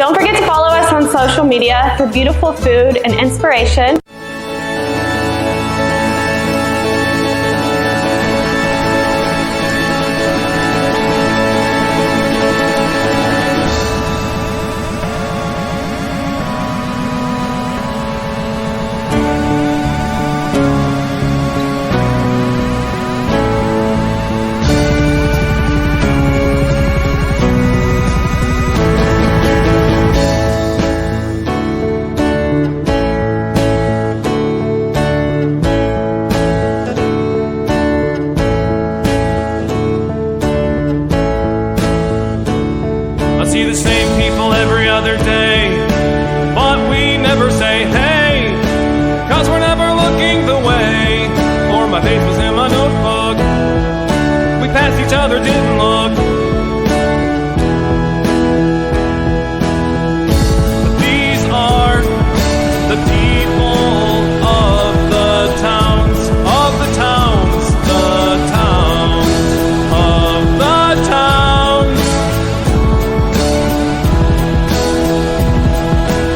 Don't forget to follow us on social media for beautiful food and inspiration. See the same people every other day, but we never say hey, cause we're never looking the way, or my face was in my notebook, we passed each other, didn't look. But these are the people of the towns, of the towns, the towns, of the towns.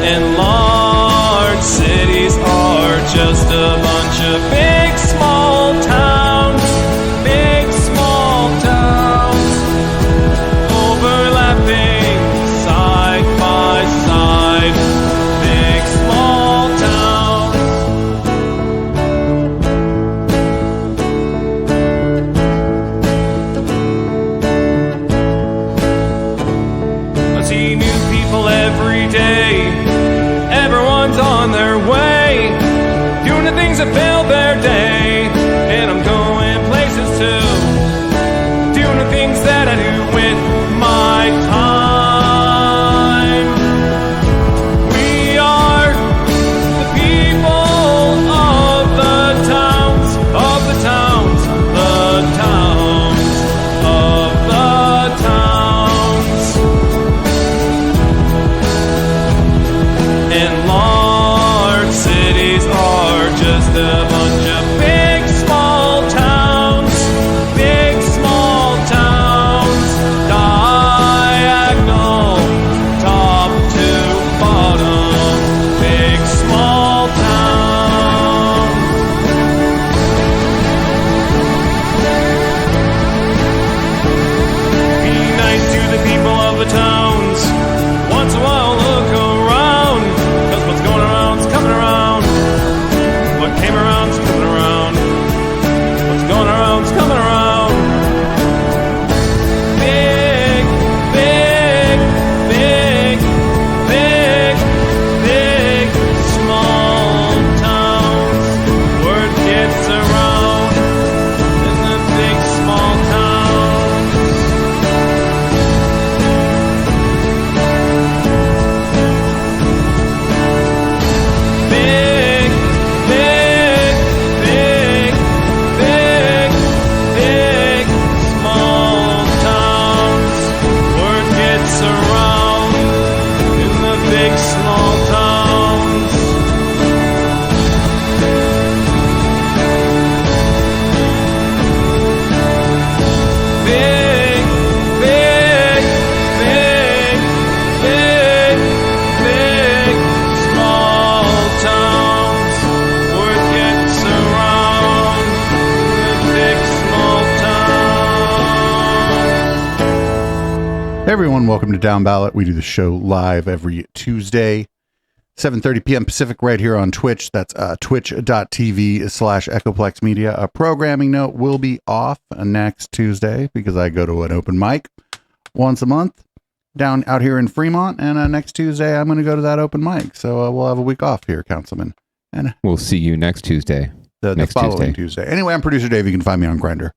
And large cities are just a bunch of big small towns, overlapping side by side, big small towns. I see new people every day. Everyone's on their way, doing the things that failed their day. And I'm going places too, doing the things that I do with my time. We are the people of the towns, of the towns, the towns, of the towns. And large cities are just a bunch of big small towns, big small towns, diagonal, top to bottom, big small towns. Be nice to the people of the towns, once in a while look around, cause what's going around's coming around. What came around's coming around. What's going around's coming around. Big, big, big, big, big, small towns. Word gets around in the big small towns. Big, big, big, big, big, small towns. Word gets around in the big small towns. Big, big, big, big, big, small towns. Word gets around in the big small towns. Hey everyone, welcome to Downballot. We do the show live every Tuesday, 7:30 p.m. Pacific, right here on Twitch. That's twitch.tv/Echoplex Media. A programming note will be off next Tuesday because I go to an open mic once a month down out here in Fremont, and next Tuesday I'm going to go to that open mic. So we'll have a week off here, Councilman. And We'll see you next Tuesday. the next following Tuesday. Anyway, I'm producer Dave. You can find me on Grindr.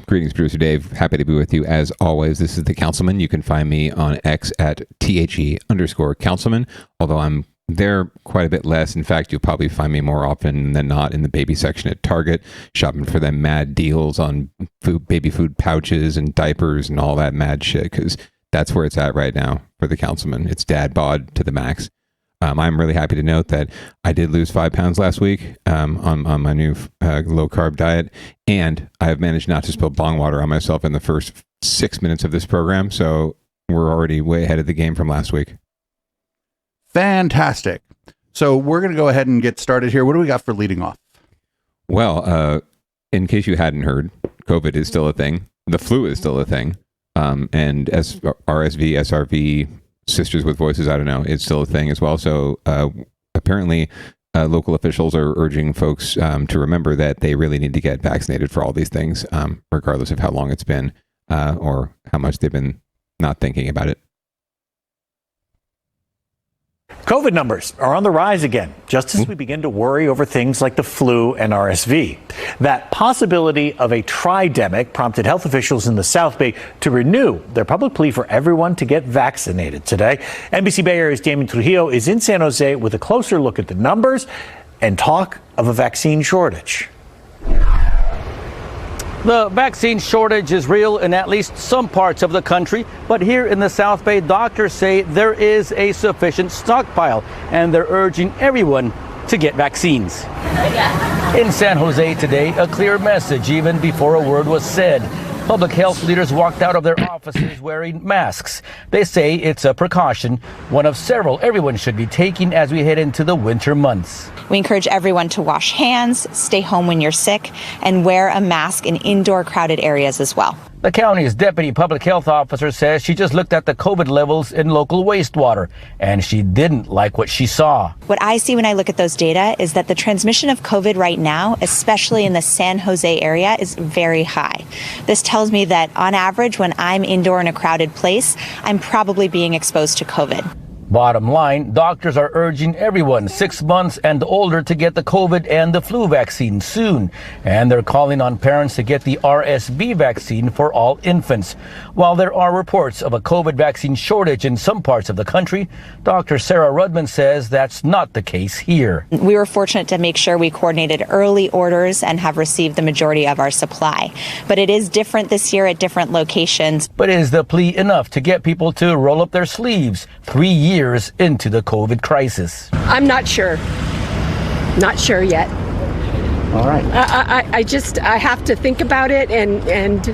Greetings, producer Dave. Happy to be with you as always. This is the Councilman. You can find me on X at THE_Councilman, although I'm there quite a bit less. In fact, you'll probably find me more often than not in the baby section at Target, shopping for them mad deals on baby food pouches and diapers and all that mad shit, because that's where it's at right now for the Councilman. It's dad bod to the max. I'm really happy to note that I did lose 5 pounds last week on my new low carb diet, and I have managed not to spill bong water on myself in the first 6 minutes of this program. So we're already way ahead of the game from last week. Fantastic. So we're going to go ahead and get started here. What do we got for leading off? Well, in case you hadn't heard, COVID is still a thing. The flu is still a thing. And as RSV, SRV, Sisters with Voices, I don't know, it's still a thing as well. So apparently local officials are urging folks to remember that they really need to get vaccinated for all these things, regardless of how long it's been or how much they've been not thinking about it. COVID numbers are on the rise again, just as we begin to worry over things like the flu and RSV. That possibility of a tridemic prompted health officials in the South Bay to renew their public plea for everyone to get vaccinated today. NBC Bay Area's Damien Trujillo is in San Jose with a closer look at the numbers and talk of a vaccine shortage. The vaccine shortage is real in at least some parts of the country, but here in the South Bay, doctors say there is a sufficient stockpile, and they're urging everyone to get vaccines. In San Jose today, a clear message even before a word was said. Public health leaders walked out of their offices wearing masks. They say it's a precaution, one of several everyone should be taking as we head into the winter months. We encourage everyone to wash hands, stay home when you're sick, and wear a mask in indoor crowded areas as well. The county's deputy public health officer says she just looked at the COVID levels in local wastewater, and she didn't like what she saw. What I see when I look at those data is that the transmission of COVID right now, especially in the San Jose area, is very high. This tells me that on average, when I'm indoor in a crowded place, I'm probably being exposed to COVID. Bottom line, doctors are urging everyone 6 months and older to get the COVID and the flu vaccine soon. And they're calling on parents to get the RSV vaccine for all infants. While there are reports of a COVID vaccine shortage in some parts of the country, Dr. Sarah Rudman says that's not the case here. We were fortunate to make sure we coordinated early orders and have received the majority of our supply. But it is different this year at different locations. But is the plea enough to get people to roll up their sleeves 3 years into the COVID crisis? I'm not sure. Not sure yet. All right. I have to think about it and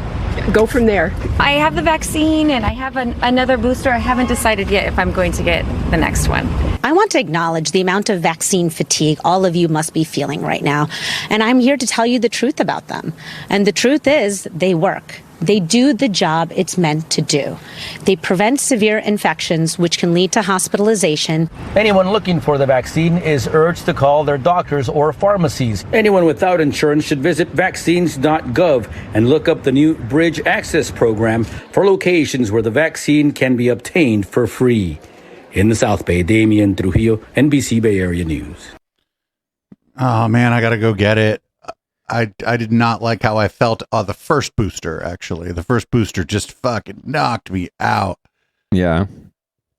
go from there. I have the vaccine and I have another booster. I haven't decided yet if I'm going to get the next one. I want to acknowledge the amount of vaccine fatigue all of you must be feeling right now. And I'm here to tell you the truth about them. And the truth is they work. They do the job it's meant to do. They prevent severe infections, which can lead to hospitalization. Anyone looking for the vaccine is urged to call their doctors or pharmacies. Anyone without insurance should visit vaccines.gov and look up the new Bridge Access Program for locations where the vaccine can be obtained for free. In the South Bay, Damien Trujillo, NBC Bay Area News. Oh man, I gotta go get it. I did not like how I felt the first booster, actually. The first booster just fucking knocked me out. Yeah.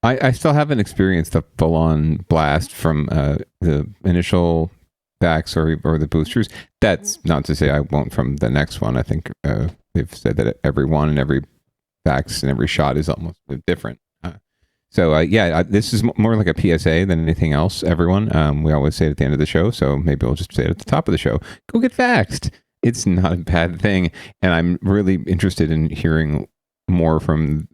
I still haven't experienced the full-on blast from the initial vax or the boosters. That's not to say I won't from the next one. I think they've said that every one and every vax and every shot is almost different. This is more like a PSA than anything else, everyone. We always say it at the end of the show, so maybe we'll just say it at the top of the show. Go get vaxxed. It's not a bad thing. And I'm really interested in hearing more from...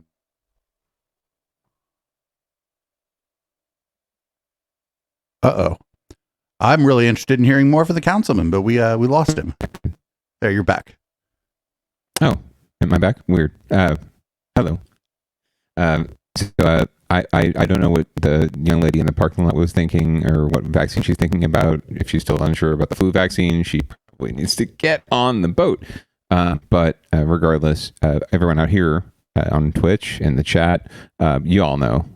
Uh-oh. I'm really interested in hearing more from the councilman, but we lost him. There, you're back. Oh, am I back? Weird. Hello. I don't know what the young lady in the parking lot was thinking or what vaccine she's thinking about. If she's still unsure about the flu vaccine, she probably needs to get on the boat. But regardless, everyone out here on Twitch, in the chat, you all know,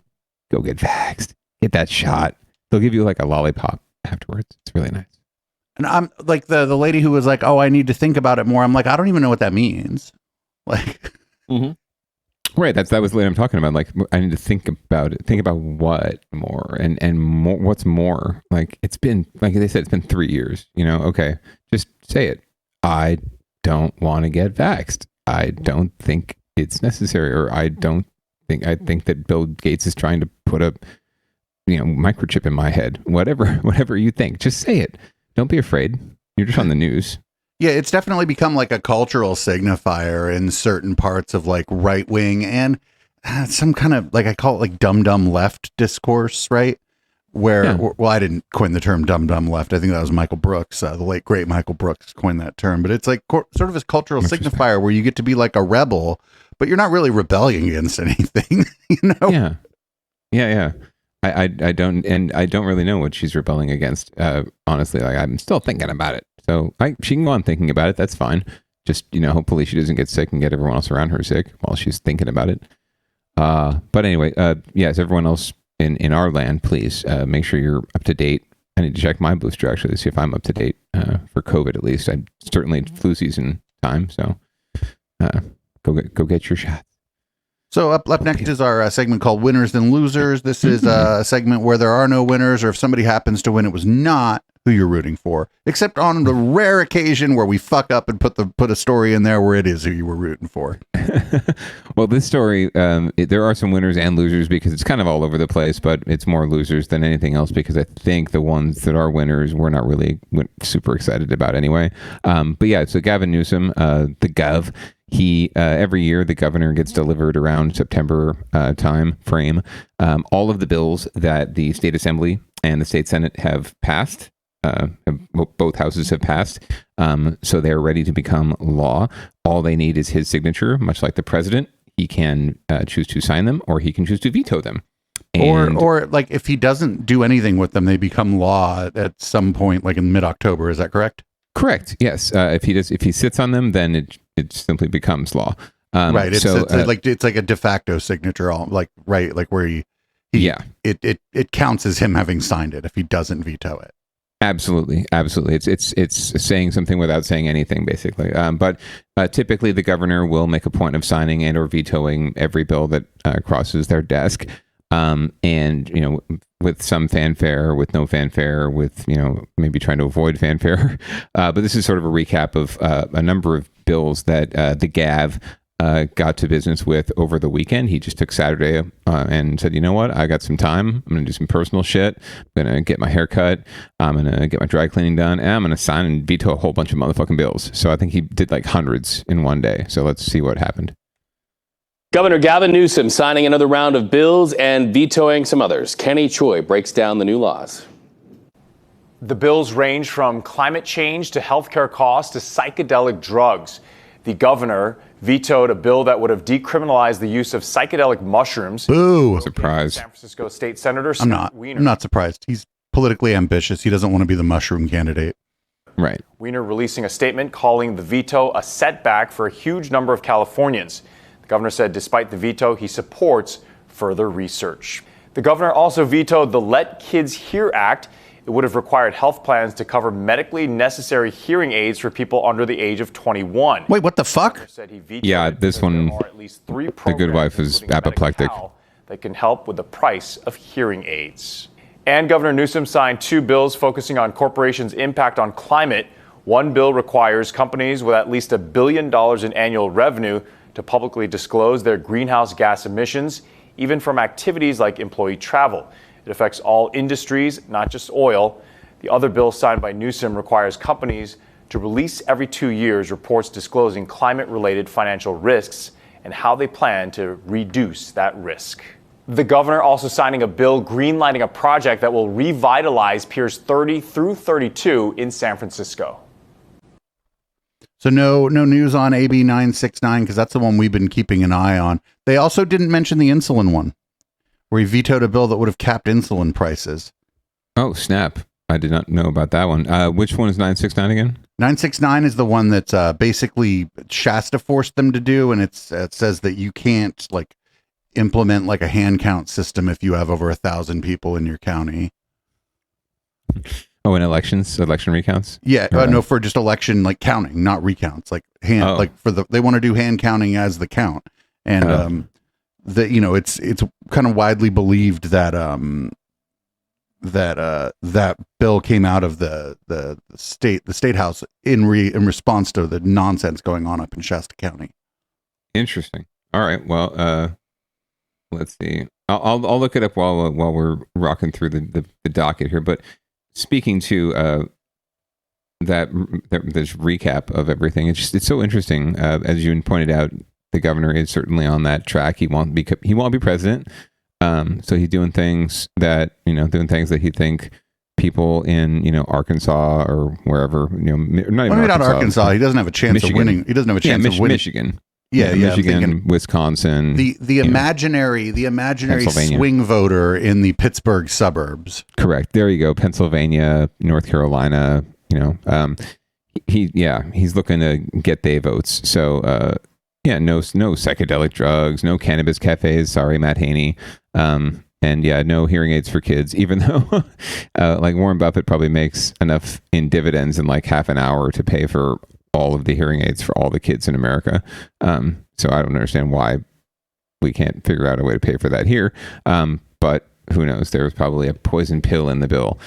go get vaxxed. Get that shot. They'll give you like a lollipop afterwards. It's really nice. And I'm like the lady who was like, oh, I need to think about it more. I'm like, I don't even know what that means. Like... Mm-hmm. Right, that was what I'm talking about. Like, I need to think about it. Think about what more and more. What's more? Like, it's been, like they said, it's been 3 years. You know, okay, just say it. I don't want to get vaxxed. I don't think it's necessary, or I think that Bill Gates is trying to put a, microchip in my head. Whatever you think, just say it. Don't be afraid. You're just on the news. Yeah, it's definitely become like a cultural signifier in certain parts of like right wing. And some kind of, like, I call it like dumb left discourse, right? Where, well, I didn't coin the term dumb left. I think that was Michael Brooks, the late great Michael Brooks coined that term. But it's like sort of this cultural signifier where you get to be like a rebel, but you're not really rebelling against anything, you know? Yeah. I don't really know what she's rebelling against. Honestly, like, I'm still thinking about it. So she can go on thinking about it. That's fine. Just, hopefully she doesn't get sick and get everyone else around her sick while she's thinking about it. But anyway, yes, everyone else in our land, please make sure you're up to date. I need to check my booster actually to see if I'm up to date for COVID at least. I'm certainly flu season time, so go get your shot. So up next is our segment called Winners and Losers. This is a segment where there are no winners, or if somebody happens to win, it was not who you're rooting for, except on the rare occasion where we fuck up and put a story in there where it is who you were rooting for. Well, this story, there are some winners and losers because it's kind of all over the place, but it's more losers than anything else because I think the ones that are winners we're not really super excited about anyway. But yeah, so Gavin Newsom, the Gov, he every year the governor gets delivered around September time frame all of the bills that the state assembly and the state senate have passed. Both houses have passed, so they're ready to become law. All they need is his signature, much like the president. He can choose to sign them, or he can choose to veto them. Or like if he doesn't do anything with them, they become law at some point, like in mid-October. Is that correct? Correct. Yes. If he sits on them, then it simply becomes law. Right. It's like a de facto signature. Where it counts as him having signed it if he doesn't veto it. Absolutely. It's saying something without saying anything, basically. But typically, the governor will make a point of signing and or vetoing every bill that crosses their desk. And with some fanfare, with no fanfare, with maybe trying to avoid fanfare. But this is sort of a recap of a number of bills that the Gav got to business with over the weekend. He just took Saturday and said, you know what? I got some time. I'm going to do some personal shit. I'm going to get my hair cut. I'm going to get my dry cleaning done. And I'm going to sign and veto a whole bunch of motherfucking bills. So I think he did like hundreds in one day. So let's see what happened. Governor Gavin Newsom signing another round of bills and vetoing some others. Kenny Choi breaks down the new laws. The bills range from climate change to healthcare costs to psychedelic drugs. The governor vetoed a bill that would have decriminalized the use of psychedelic mushrooms. Boo! Surprise. San Francisco State Senator I'm not surprised. He's politically ambitious. He doesn't want to be the mushroom candidate. Right. Weiner releasing a statement calling the veto a setback for a huge number of Californians. The governor said despite the veto, he supports further research. The governor also vetoed the Let Kids Hear Act. It would have required health plans to cover medically necessary hearing aids for people under the age of 21. Wait, what the fuck? Yeah, this one, the good wife is apoplectic. That can help with the price of hearing aids. And Governor Newsom signed two bills focusing on corporations' impact on climate. One bill requires companies with at least $1 billion in annual revenue to publicly disclose their greenhouse gas emissions, even from activities like employee travel. It affects all industries, not just oil. The other bill signed by Newsom requires companies to release every 2 years reports disclosing climate-related financial risks and how they plan to reduce that risk. The governor also signing a bill greenlighting a project that will revitalize Piers 30 through 32 in San Francisco. So no news on AB969 because that's the one we've been keeping an eye on. They also didn't mention the insulin one, where he vetoed a bill that would have capped insulin prices. Oh, snap. I did not know about that one. Which one is 969 again? 969 is the one that's basically Shasta forced them to do, and it says that you can't implement a hand count system if you have over 1,000 people in your county. Oh, in election recounts? Yeah, no, for just election counting, not recounts. They want to do hand counting as the count, and it's kind of widely believed that that bill came out of the state house in response to the nonsense going on up in Shasta County. Interesting. All right. Well, let's see. I'll look it up while we're rocking through the docket here. But speaking to this recap of everything, it's so interesting. As you pointed out, the governor is certainly on that track. He won't be president. So he's doing things that he think people in Arkansas or wherever, not even Arkansas. He doesn't have a chance of winning. He doesn't have a chance of winning. Michigan. Michigan, Wisconsin. The imaginary swing voter in the Pittsburgh suburbs. Correct. There you go. Pennsylvania, North Carolina. He's looking to get they votes. So no psychedelic drugs, no cannabis cafes. Sorry, Matt Haney. And no hearing aids for kids. Even though, like Warren Buffett probably makes enough in dividends in like half an hour to pay for all of the hearing aids for all the kids in America. So I don't understand why we can't figure out a way to pay for that here. But who knows? There was probably a poison pill in the bill.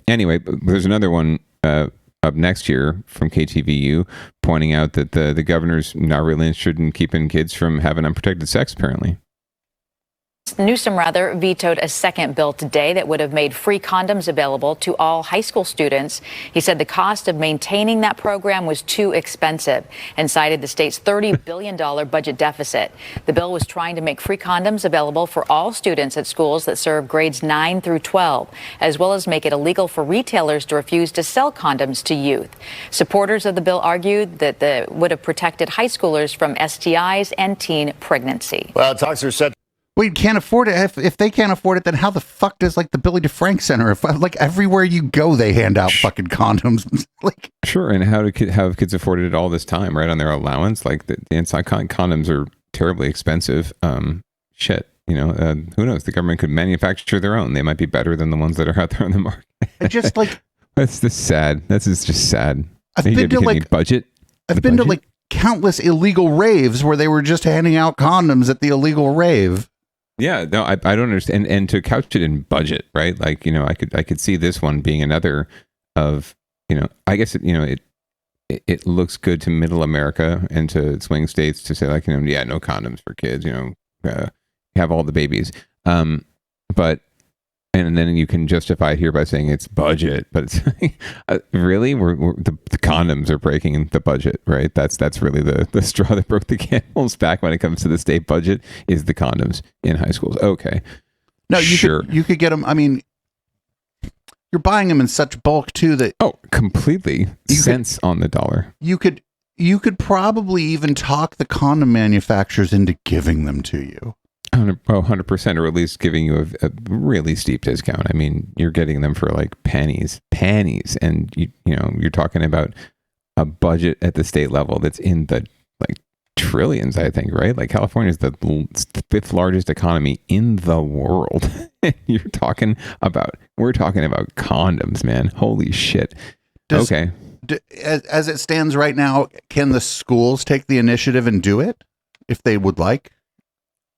Anyway, there's another one up next year from KTVU pointing out that the governor's not really interested in keeping kids from having unprotected sex, apparently. Newsom vetoed a second bill today that would have made free condoms available to all high school students. He said the cost of maintaining that program was too expensive and cited the state's $30 billion budget deficit. The bill was trying to make free condoms available for all students at schools that serve grades 9 through 12, as well as make it illegal for retailers to refuse to sell condoms to youth. Supporters of the bill argued that it would have protected high schoolers from STIs and teen pregnancy. Well, talks are set. We can't afford it. If they can't afford it, then how the fuck does like the Billy DeFrank Center? If like everywhere you go, they hand out fucking condoms. Like sure, and how have kids afforded it all this time, right? On their allowance, like the inside condoms are terribly expensive. Shit, who knows? The government could manufacture their own. They might be better than the ones that are out there on the market. Just like that's just sad. That's just sad. I've been to like budget. I've been to like countless illegal raves where they were just handing out condoms at the illegal rave. Yeah, no, I don't understand. And to couch it in budget, right? Like, I could see this one being another of, I guess, it looks good to middle America and to swing states to say like, no condoms for kids, have all the babies. But, and then you can justify it here by saying it's budget, but it's really, the condoms are breaking the budget, right? That's really the straw that broke the camel's back when it comes to the state budget is the condoms in high schools. Okay. No, you could get them. I mean, you're buying them in such bulk too that completely cents on the dollar. You could probably even talk the condom manufacturers into giving them to you. 100%, or at least giving you a really steep discount. I mean, you're getting them for like pennies, and you're talking about a budget at the state level that's in the like trillions, I think, right? Like California is the 5th largest economy in the world. We're talking about condoms, man. Holy shit. Okay. As it stands right now, can the schools take the initiative and do it if they would like?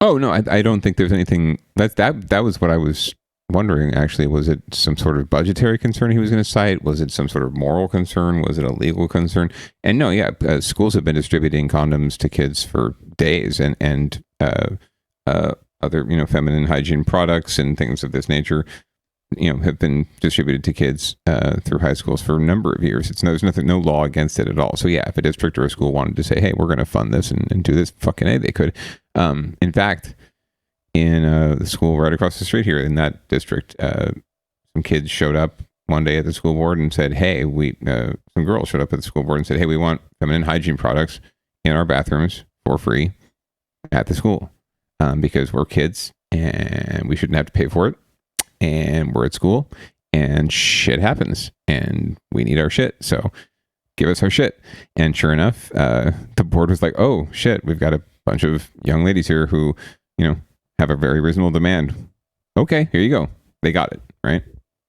Oh no, I don't think there's anything that was what I was wondering. Actually, was it some sort of budgetary concern he was going to cite? Was it some sort of moral concern? Was it a legal concern? And no, schools have been distributing condoms to kids for days, and other feminine hygiene products and things of this nature, have been distributed to kids through high schools for a number of years. There's no law against it at all. So if a district or a school wanted to say, hey, we're going to fund this and do this, fucking A, they could. In fact, in the school right across the street here in that district, some kids showed up one day at the school board and said, hey, some girls showed up at the school board and said, hey, we want feminine hygiene products in our bathrooms for free at the school because we're kids and we shouldn't have to pay for it. And we're at school and shit happens and we need our shit. So give us our shit. And sure enough, the board was like, oh shit, we've got a bunch of young ladies here who, have a very reasonable demand. Okay, here you go. They got it, right?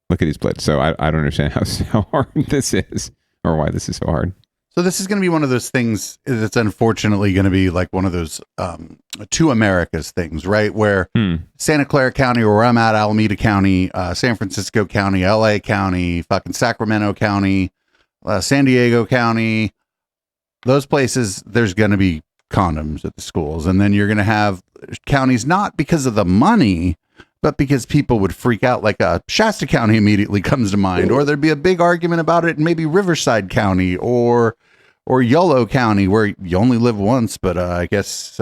Look at these splits. So I don't understand how hard this is or why this is so hard. So this is going to be one of those things that's unfortunately going to be like one of those two Americas things, right? Where Santa Clara County, where I'm at, Alameda County, San Francisco County, LA County, fucking Sacramento County, San Diego County, those places, there's going to be condoms at the schools. And then you're going to have counties, not because of the money, but because people would freak out, like Shasta County immediately comes to mind, or there'd be a big argument about it in maybe Riverside County or or YOLO County, where you only live once, but I guess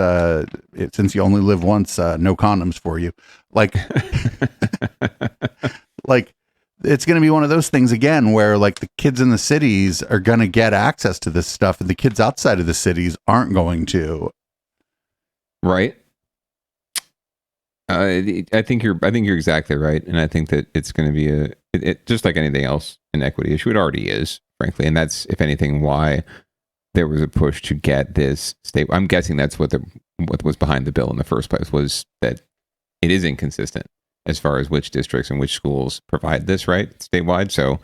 since you only live once, no condoms for you. Like, like it's going to be one of those things again, where like the kids in the cities are going to get access to this stuff, and the kids outside of the cities aren't going to. Right. I think you're exactly right, and I think that it's going to be it just like anything else, an equity issue. It already is, frankly, and that's, if anything, why there was a push to get this state. I'm guessing that's what was behind the bill in the first place, was that it is inconsistent as far as which districts and which schools provide this, right, statewide. So,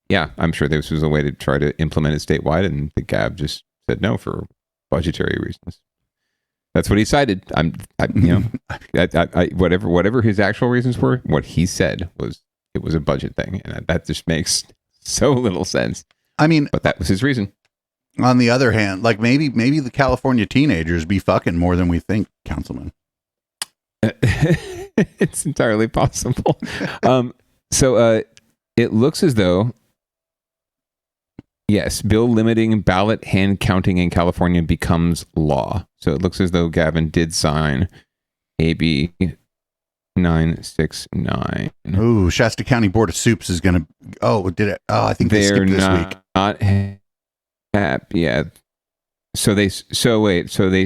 yeah, I'm sure this was a way to try to implement it statewide, and the Gav just said no for budgetary reasons. That's what he cited. Whatever his actual reasons were, what he said was it was a budget thing, and that just makes so little sense. I mean, but that was his reason. On the other hand, like maybe the California teenagers be fucking more than we think, Councilman. It's entirely possible. So it looks as though, yes, bill limiting ballot hand counting in California becomes law. So it looks as though Gavin did sign AB 969. Ooh, Shasta County Board of Soups is going to. Oh, did it? Oh, I think they skipped this week. Yeah.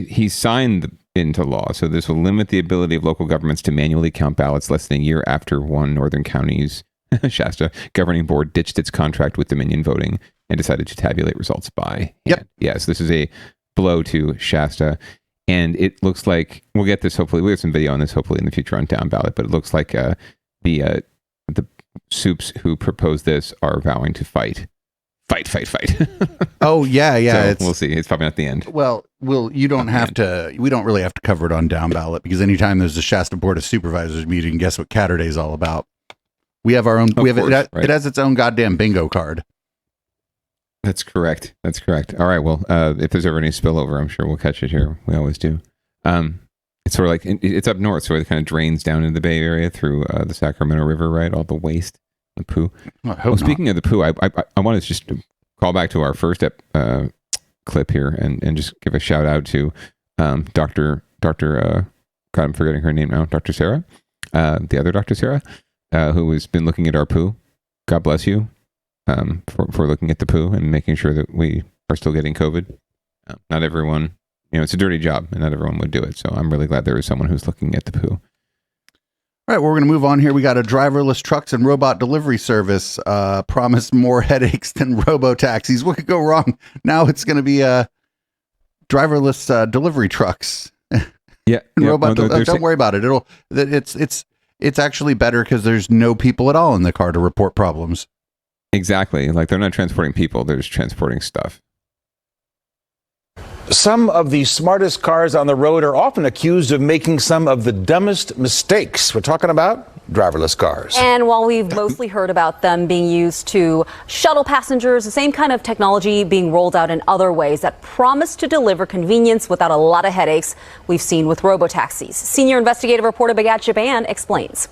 He signed into law. So this will limit the ability of local governments to manually count ballots less than a year after one Northern County's Shasta governing board ditched its contract with Dominion Voting and decided to tabulate results by hand. Yep. Yes, this is a blow to Shasta. And it looks like we'll get this. Hopefully, we'll get some video on this. Hopefully, in the future on Down Ballot. But it looks like the soups who proposed this are vowing to fight. Oh yeah. So we'll see. It's probably not the end. Well, you don't have to. We don't really have to cover it on Down Ballot, because anytime there's a Shasta Board of Supervisors meeting, guess what Catterday is all about? We have our own. It has its own goddamn bingo card. That's correct. All right. Well, if there's ever any spillover, I'm sure we'll catch it here. We always do. It's sort of like it's up north, so it kind of drains down into the Bay Area through the Sacramento River, right? All the waste, the poo. Speaking of the poo, I want to just call back to our first clip here and just give a shout out to Dr. God, I'm forgetting her name now. Dr. Sarah, the other Dr. Sarah, who has been looking at our poo. God bless you. For looking at the poo and making sure that we are still getting COVID. Not everyone, it's a dirty job, and not everyone would do it. So I'm really glad there is someone who's looking at the poo. All right, well, we're going to move on here. We got a driverless trucks and robot delivery service promised more headaches than robo-taxis. What could go wrong? Now it's going to be driverless delivery trucks. Yeah, robot. Don't worry about it. It's actually better because there's no people at all in the car to report problems. Exactly. Like, they're not transporting people, they're just transporting stuff. Some of the smartest cars on the road are often accused of making some of the dumbest mistakes. We're talking about driverless cars. And while we've mostly heard about them being used to shuttle passengers, the same kind of technology being rolled out in other ways that promise to deliver convenience without a lot of headaches we've seen with robotaxis. Senior investigative reporter Bagat Jaban explains.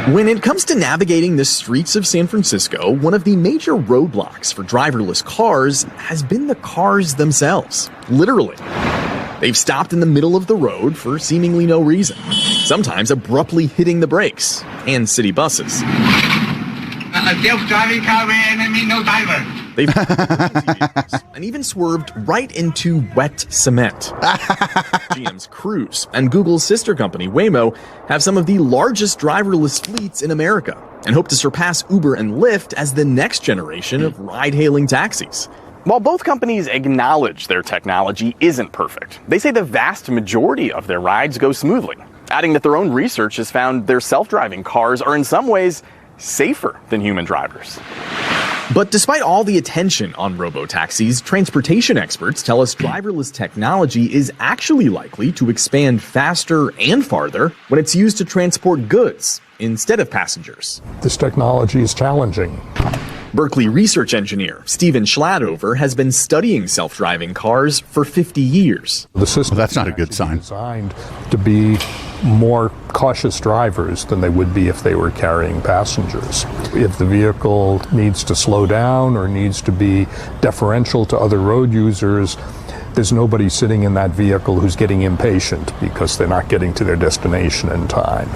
When it comes to navigating the streets of San Francisco, one of the major roadblocks for driverless cars has been the cars themselves. Literally. They've stopped in the middle of the road for seemingly no reason, sometimes abruptly hitting the brakes, and city buses. A self-driving car and me no driver. They've and even swerved right into wet cement. GM's Cruise and Google's sister company Waymo have some of the largest driverless fleets in America and hope to surpass Uber and Lyft as the next generation of ride-hailing taxis. While both companies acknowledge their technology isn't perfect, they say the vast majority of their rides go smoothly, adding that their own research has found their self-driving cars are in some ways safer than human drivers. But despite all the attention on robotaxis, transportation experts tell us driverless technology is actually likely to expand faster and farther when it's used to transport goods instead of passengers. This technology is challenging. Berkeley research engineer Stephen Schladover has been studying self-driving cars for 50 years. The system, that's not a good sign. Designed to be more cautious drivers than they would be if they were carrying passengers. If the vehicle needs to slow down or needs to be deferential to other road users, there's nobody sitting in that vehicle who's getting impatient because they're not getting to their destination in time.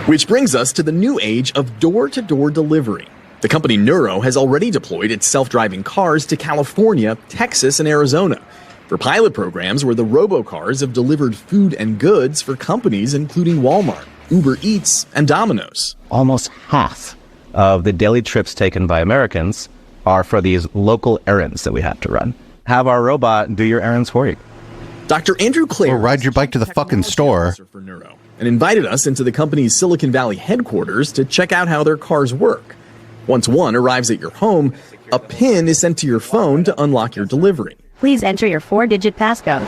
Which brings us to the new age of door-to-door delivery. The company Nuro has already deployed its self-driving cars to California, Texas, and Arizona for pilot programs where the robocars have delivered food and goods for companies including Walmart, Uber Eats, and Domino's. Almost half of the daily trips taken by Americans are for these local errands that we have to run. Have our robot do your errands for you. Dr. Andrew Clare or ride your bike to the fucking store for Nuro and invited us into the company's Silicon Valley headquarters to check out how their cars work. Once one arrives at your home, a PIN is sent to your phone to unlock your delivery. Please enter your 4-digit passcode.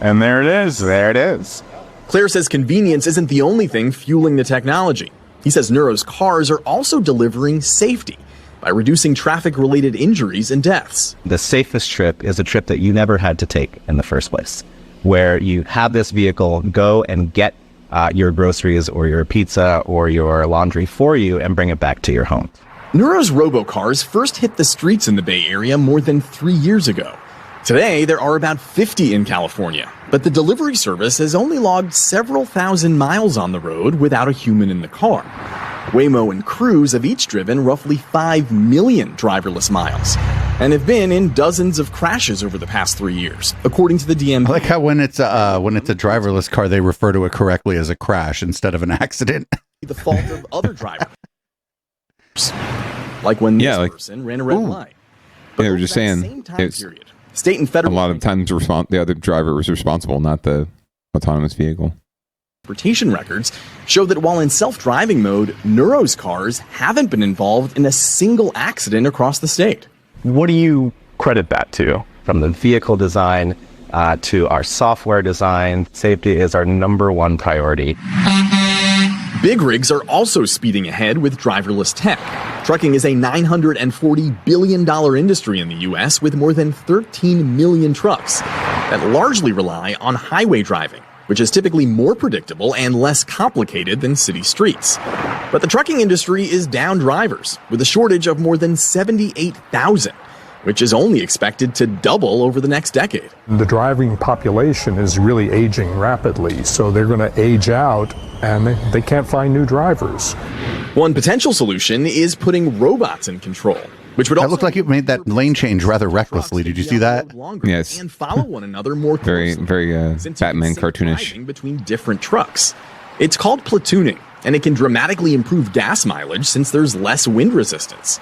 And there it is. There it is. Claire says convenience isn't the only thing fueling the technology. He says Nuro's cars are also delivering safety by reducing traffic-related injuries and deaths. The safest trip is a trip that you never had to take in the first place, where you have this vehicle go and get your groceries or your pizza or your laundry for you and bring it back to your home. Nuro's robocars first hit the streets in the Bay Area more than 3 years ago. Today, there are about 50 in California, but the delivery service has only logged several thousand miles on the road without a human in the car. Waymo and Cruise have each driven roughly 5 million driverless miles and have been in dozens of crashes over the past 3 years, according to the DMV. I like how when it's a driverless car, they refer to it correctly as a crash instead of an accident. The fault of other drivers, like when this person ran a red light. But they were just saying it's state and federal. A lot of times, the other driver was responsible, not the autonomous vehicle. Transportation records show that while in self-driving mode, Nuro's cars haven't been involved in a single accident across the state. What do you credit that to? From the vehicle design to our software design, safety is our #1 priority. Big rigs are also speeding ahead with driverless tech. Trucking is a $940 billion industry in the U.S. with more than 13 million trucks that largely rely on highway driving, which is typically more predictable and less complicated than city streets. But the trucking industry is down drivers, with a shortage of more than 78,000, which is only expected to double over the next decade. The driving population is really aging rapidly, so they're going to age out and they can't find new drivers. One potential solution is putting robots in control, which would also look like you made that lane change rather recklessly. Did you see that? Yes. And follow one another more closely. Very Batman cartoonish. Between different trucks. It's called platooning, and it can dramatically improve gas mileage since there's less wind resistance.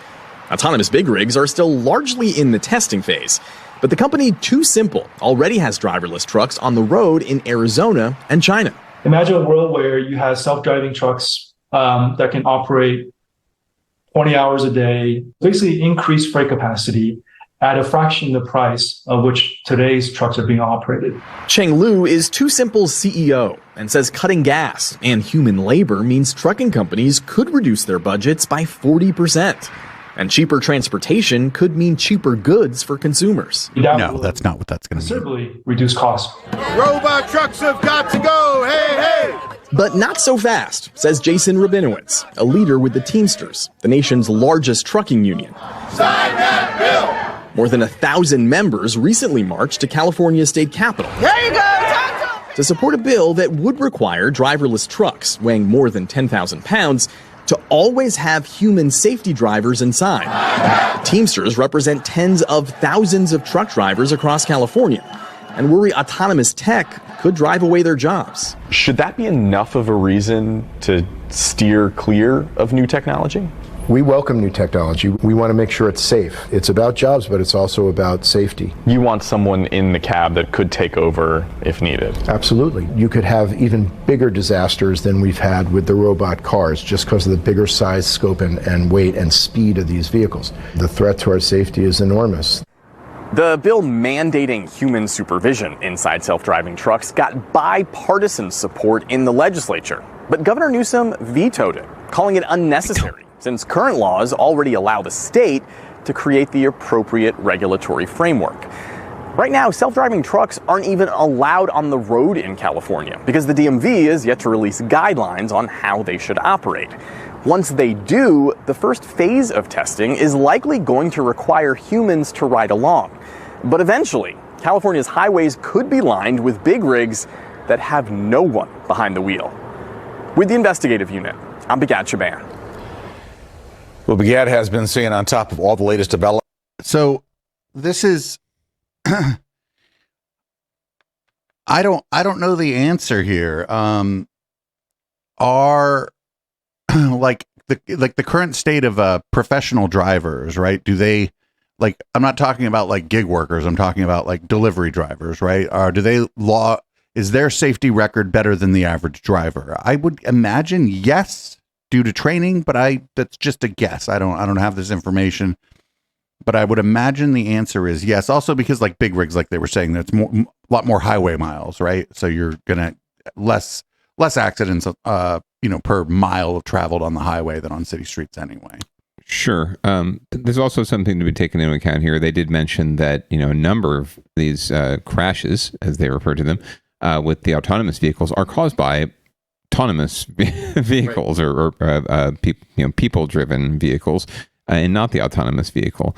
Autonomous big rigs are still largely in the testing phase, but the company Too Simple already has driverless trucks on the road in Arizona and China. Imagine a world where you have self-driving trucks that can operate 20 hours a day, basically increase freight capacity at a fraction of the price of which today's trucks are being operated. Cheng Lu is Too Simple's CEO and says cutting gas and human labor means trucking companies could reduce their budgets by 40%. And cheaper transportation could mean cheaper goods for consumers. No, that's not what that's going to mean. Considerably reduce costs. Robot trucks have got to go. Hey, hey. But not so fast, says Jason Rabinowitz, a leader with the Teamsters, the nation's largest trucking union. Sign that bill. More than 1,000 members recently marched to California's state capitol. There you go. To support a bill that would require driverless trucks weighing more than 10,000 pounds to always have human safety drivers inside. Teamsters represent tens of thousands of truck drivers across California and worry autonomous tech could drive away their jobs. Should that be enough of a reason to steer clear of new technology? We welcome new technology. We want to make sure it's safe. It's about jobs, but it's also about safety. You want someone in the cab that could take over if needed. Absolutely. You could have even bigger disasters than we've had with the robot cars just because of the bigger size, scope, and weight and speed of these vehicles. The threat to our safety is enormous. The bill mandating human supervision inside self-driving trucks got bipartisan support in the legislature, but Governor Newsom vetoed it, calling it unnecessary, since current laws already allow the state to create the appropriate regulatory framework. Right now, self-driving trucks aren't even allowed on the road in California because the DMV is yet to release guidelines on how they should operate. Once they do, the first phase of testing is likely going to require humans to ride along. But eventually, California's highways could be lined with big rigs that have no one behind the wheel. With the investigative unit, I'm Begad Shaban. Well, Begad has been staying on top of all the latest developments. So this is, I don't know the answer here. Are like the current state of professional drivers, right? Do they, like, I'm not talking about like gig workers. I'm talking about like delivery drivers, right? Is their safety record better than the average driver? I would imagine yes, due to training, but that's just a guess. I don't have this information, but I would imagine the answer is yes. Also because like big rigs, like they were saying, that's a lot more highway miles, right? So you're gonna less accidents, per mile traveled on the highway than on city streets anyway. Sure. There's also something to be taken into account here. They did mention that, a number of these crashes, as they refer to them, with the autonomous vehicles are caused by autonomous vehicles, right, or people-driven vehicles, and not the autonomous vehicle.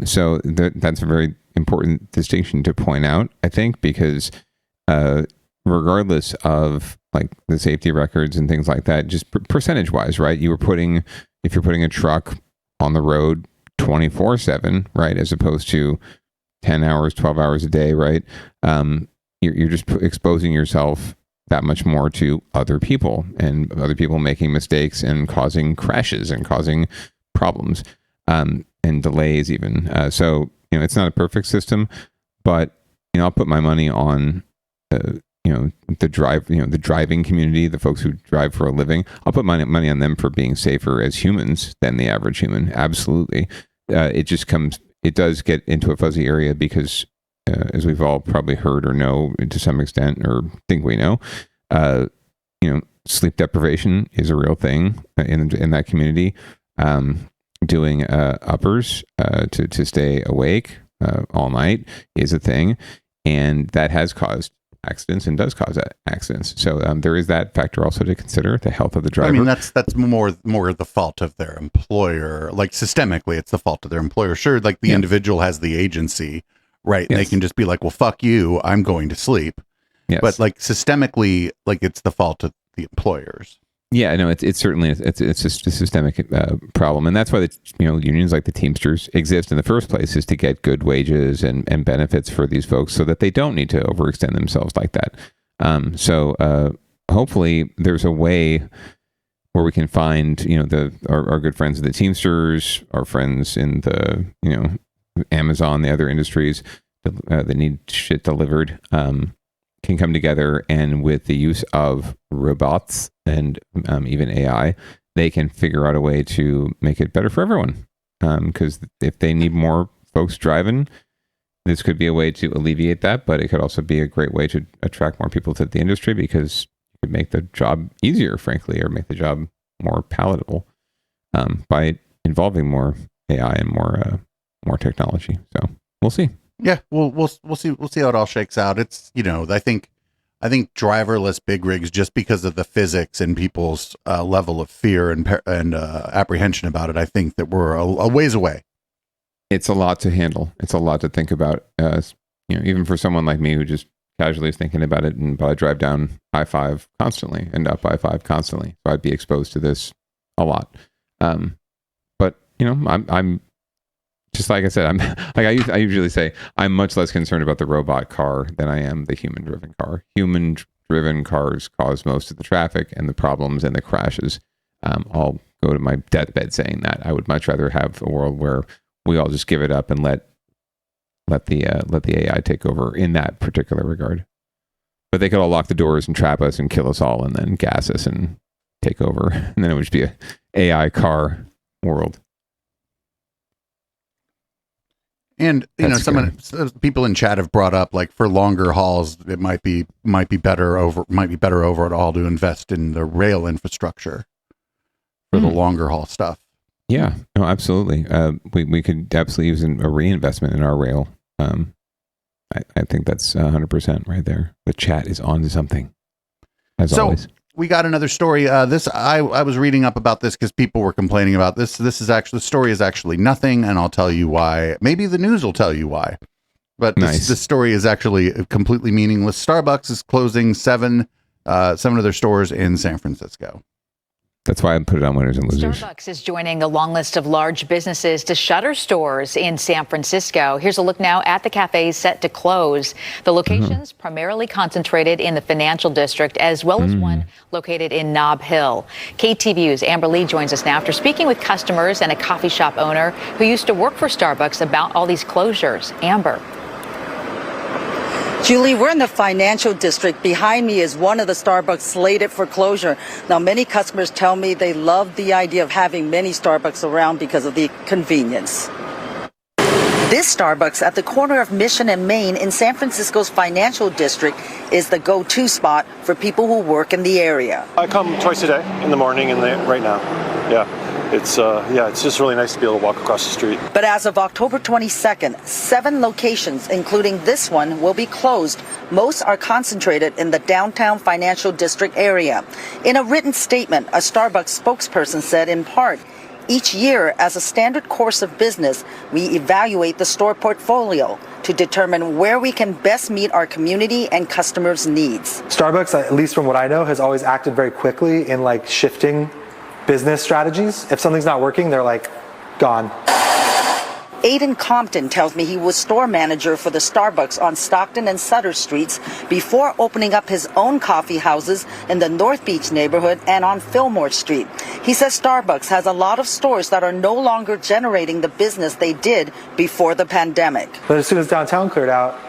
So that's a very important distinction to point out, I think, because regardless of like the safety records and things like that, just percentage-wise, right? If you're putting a truck on the road 24/7, right, as opposed to 10 hours, 12 hours a day, right? You're just exposing yourself that much more to other people and other people making mistakes and causing crashes and causing problems and delays even. So, it's not a perfect system, but, I'll put my money on, the driving community, the folks who drive for a living. I'll put my money on them for being safer as humans than the average human. Absolutely. It does get into a fuzzy area because, as we've all probably heard or know to some extent, or think we know, sleep deprivation is a real thing in that community. Doing uppers to stay awake all night is a thing, and that has caused accidents and does cause accidents. So there is that factor also to consider, the health of the driver. I mean, that's more the fault of their employer. Like systemically, it's the fault of their employer. Sure, like the individual has the agency, right? And they can just be like, well, fuck you, I'm going to sleep. Yes. But like systemically, like it's the fault of the employers. Yeah, no, it's certainly it's a systemic problem, and that's why unions like the Teamsters exist in the first place, is to get good wages and benefits for these folks, so that they don't need to overextend themselves like that. So hopefully, there's a way where we can find our good friends in the Teamsters, our friends in the Amazon, the other industries that need shit delivered, can come together, and with the use of robots and even AI, they can figure out a way to make it better for everyone. Because if they need more folks driving, this could be a way to alleviate that, but it could also be a great way to attract more people to the industry, because it could make the job easier, frankly, or make the job more palatable by involving more AI and more technology. So we'll see. Yeah, we'll see how it all shakes out. It's I think driverless big rigs, just because of the physics and people's level of fear and apprehension about it, I think that we're a ways away. It's a lot to handle. It's a lot to think about. Even for someone like me who just casually is thinking about it, but I drive down I-5 constantly and up I-5 constantly, so I'd be exposed to this a lot. But I'm just like I said, I'm like I usually say, I'm much less concerned about the robot car than I am the human-driven car. Human-driven cars cause most of the traffic and the problems and the crashes. I'll go to my deathbed saying that. I would much rather have a world where we all just give it up and let the AI take over in that particular regard. But they could all lock the doors and trap us and kill us all, and then gas us and take over, and then it would just be a AI car world. And people in chat have brought up, like, for longer hauls, it might be better overall to invest in the rail infrastructure for the longer haul stuff. Yeah, no, absolutely. We could absolutely use a reinvestment in our rail. I think that's 100% right there. The chat is on to something, as always. We got another story. I was reading up about this because people were complaining about this. The story is actually nothing, and I'll tell you why. Maybe the news will tell you why. But this story is actually completely meaningless. Starbucks is closing seven of their stores in San Francisco. That's why I put it on winners and losers. Starbucks is joining a long list of large businesses to shutter stores in San Francisco. Here's a look now at the cafes set to close. The locations primarily concentrated in the financial district, as well as one located in Nob Hill. KTVU's Amber Lee joins us now after speaking with customers and a coffee shop owner who used to work for Starbucks about all these closures. Amber. Julie, we're in the financial district. Behind me is one of the Starbucks slated for closure. Now, many customers tell me they love the idea of having many Starbucks around because of the convenience. This Starbucks at the corner of Mission and Main in San Francisco's financial district is the go-to spot for people who work in the area. I come twice a day, in the morning and right now. Yeah. It's just really nice to be able to walk across the street. But as of October 22nd, 7 locations, including this one, will be closed. Most are concentrated in the downtown financial district area. In a written statement, a Starbucks spokesperson said in part, each year, as a standard course of business, we evaluate the store portfolio to determine where we can best meet our community and customers' needs. Starbucks, at least from what I know, has always acted very quickly in shifting business strategies. If something's not working, they're gone. Aiden Compton tells me he was store manager for the Starbucks on Stockton and Sutter Streets before opening up his own coffee houses in the North Beach neighborhood and on Fillmore Street. He says Starbucks has a lot of stores that are no longer generating the business they did before the pandemic. But as soon as downtown cleared out,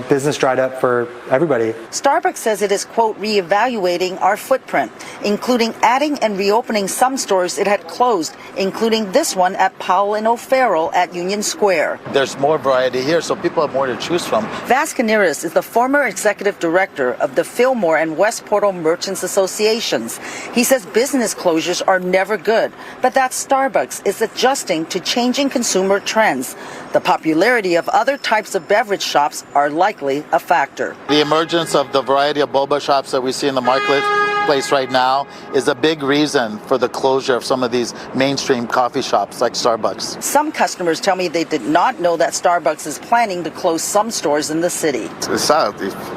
business dried up for everybody. Starbucks says it is, quote, reevaluating our footprint, including adding and reopening some stores it had closed, including this one at Powell and O'Farrell at Union Square. There's more variety here, so people have more to choose from. Vasconiris is the former executive director of the Fillmore and West Portal Merchants Associations. He says business closures are never good, but that Starbucks is adjusting to changing consumer trends. The popularity of other types of beverage shops are likely a factor. The emergence of the variety of boba shops that we see in the marketplace right now is a big reason for the closure of some of these mainstream coffee shops like Starbucks. Some customers tell me they did not know that Starbucks is planning to close some stores in the city. It's sad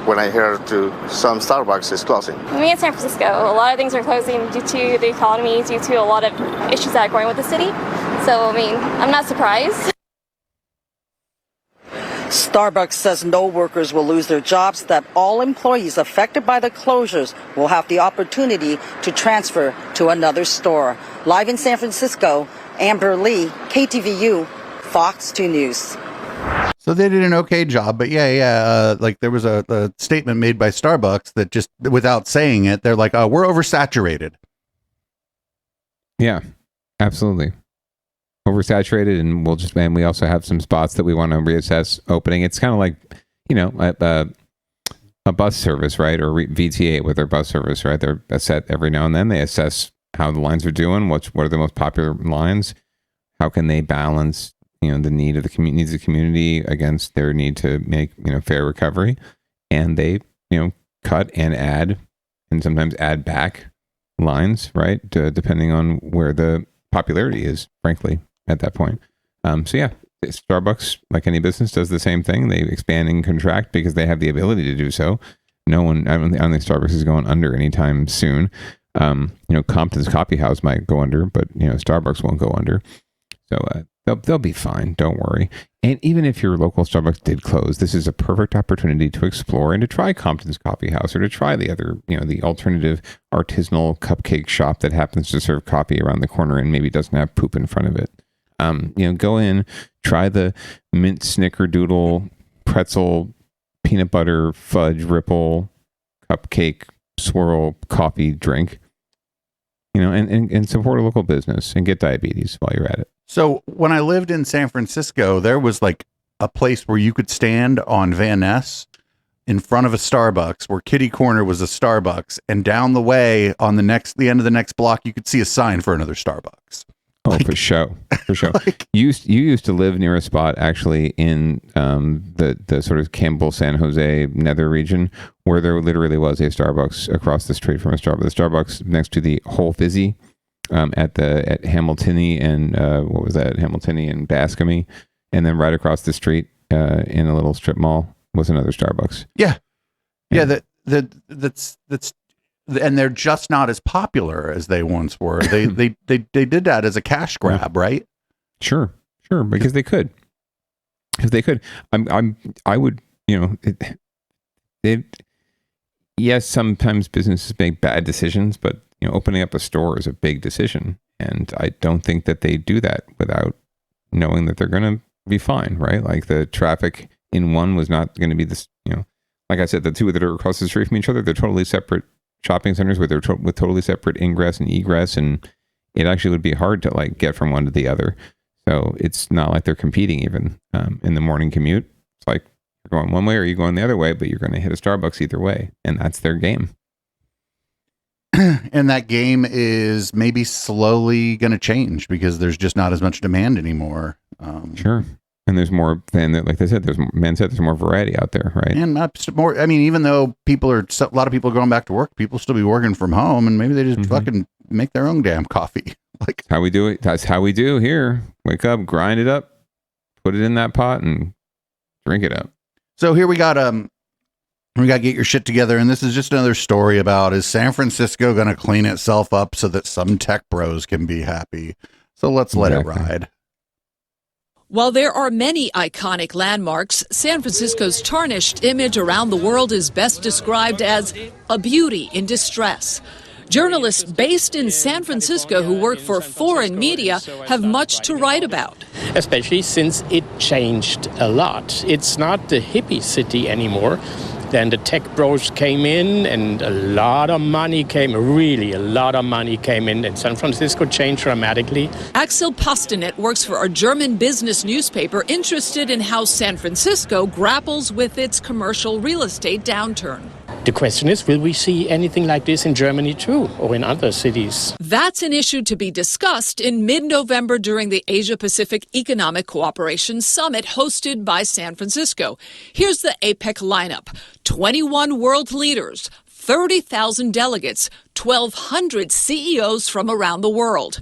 when I hear some Starbucks is closing. Me in San Francisco, a lot of things are closing due to the economy, due to a lot of issues that are going with the city. So, I'm not surprised. Starbucks says no workers will lose their jobs, that all employees affected by the closures will have the opportunity to transfer to another store. Live in San Francisco, Amber Lee, KTVU, Fox 2 News. So they did an okay job, but there was a statement made by Starbucks that just without saying it, they're like, oh, we're oversaturated. Yeah, absolutely. Oversaturated, and we also have some spots that we want to reassess opening. It's kind of like, a bus service, right? Or VTA with their bus service, right? They're set every now and then. They assess how the lines are doing, what are the most popular lines, how can they balance, the need of the needs of the community against their need to make, fair recovery. And they, cut and add, and sometimes add back lines, right? Depending on where the popularity is, frankly, at that point. Starbucks, like any business, does the same thing. They expand and contract because they have the ability to do so. I don't think Starbucks is going under anytime soon. Compton's Coffee House might go under, but Starbucks won't go under. So they'll be fine. Don't worry. And even if your local Starbucks did close, this is a perfect opportunity to explore and to try Compton's Coffee House or to try the other, the alternative artisanal cupcake shop that happens to serve coffee around the corner and maybe doesn't have poop in front of it. Go in, try the mint snickerdoodle pretzel peanut butter fudge ripple cupcake swirl coffee drink, and support a local business and get diabetes while you're at it. So when I lived in San Francisco, there was a place where you could stand on Van Ness in front of a Starbucks, where kitty corner was a Starbucks, and down the way on the end of the next block, you could see a sign for another Starbucks. Oh, for sure. You used to live near a spot actually in the sort of Campbell, San Jose nether region where there literally was a Starbucks across the street from a Starbucks. The Starbucks next to the Whole Fizzy at Hamiltony and Hamiltony and Bascombe, and then right across the street in a little strip mall was another Starbucks. Yeah. That's and they're just not as popular as they once were. They did that as a cash grab, right? Sure, because they could. If they could, I would, yes, sometimes businesses make bad decisions, but opening up a store is a big decision, and I don't think that they do that without knowing that they're going to be fine, right? Like the traffic in one was not going to be this, like I said, the two that are across the street from each other, they're totally separate shopping centers with with totally separate ingress and egress, and it actually would be hard to like get from one to the other. So it's not like they're competing even in the morning commute. It's like you're going one way or you're going the other way, but you're going to hit a Starbucks either way, and that's their game. And that game is maybe slowly going to change because there's just not as much demand anymore. Sure. And there's more than, like they said, there's more variety out there, right? And more. I mean, even though a lot of people are going back to work, people still be working from home, and maybe they just fucking make their own damn coffee. Like how we do it. That's how we do here. Wake up, grind it up, put it in that pot, and drink it up. So here we got get your shit together, and this is just another story about, is San Francisco going to clean itself up so that some tech bros can be happy? So let's let it ride. While there are many iconic landmarks, San Francisco's tarnished image around the world is best described as a beauty in distress. Journalists based in San Francisco who work for foreign media have much to write about. Especially since it changed a lot. It's not the hippie city anymore. Then the tech bros came in and a lot of money came in, and San Francisco changed dramatically. Axel Pastenet works for a German business newspaper interested in how San Francisco grapples with its commercial real estate downturn. The question is, will we see anything like this in Germany too, or in other cities? That's an issue to be discussed in mid-November during the Asia-Pacific Economic Cooperation Summit hosted by San Francisco. Here's the APEC lineup. 21 world leaders, 30,000 delegates, 1,200 CEOs from around the world.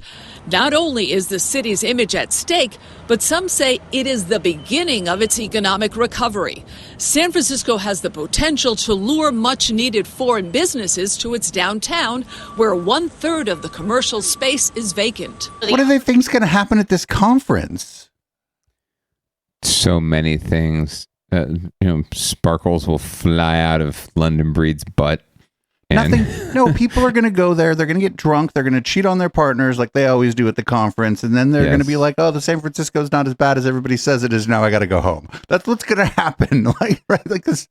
Not only is the city's image at stake, but some say it is the beginning of its economic recovery. San Francisco has the potential to lure much-needed foreign businesses to its downtown, where 1/3 of the commercial space is vacant. What do they think is going to happen at this conference? So many things. Sparkles will fly out of London Breed's butt. Nothing. No, people are going to go there. They're going to get drunk. They're going to cheat on their partners like they always do at the conference. And then they're going to be like, oh, the San Francisco's not as bad as everybody says it is. Now I got to go home. That's what's going to happen. Like this.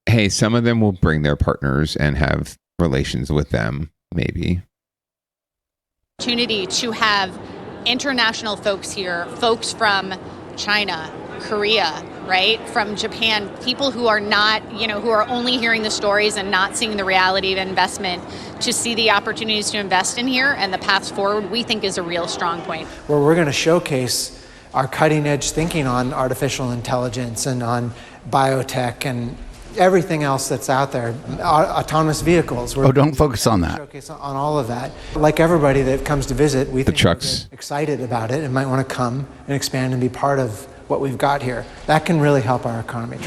Hey, some of them will bring their partners and have relations with them, maybe. Opportunity to have international folks here, folks from China, Korea, right? From Japan, people who are not, who are only hearing the stories and not seeing the reality of investment, to see the opportunities to invest in here and the paths forward, we think is a real strong point. Where we're going to showcase our cutting edge thinking on artificial intelligence and on biotech and everything else that's out there, autonomous vehicles. Don't focus on that. Showcase on all of that. Like everybody that comes to visit, we think trucks. They're excited about it and might want to come and expand and be part of what we've got here. That can really help our economy.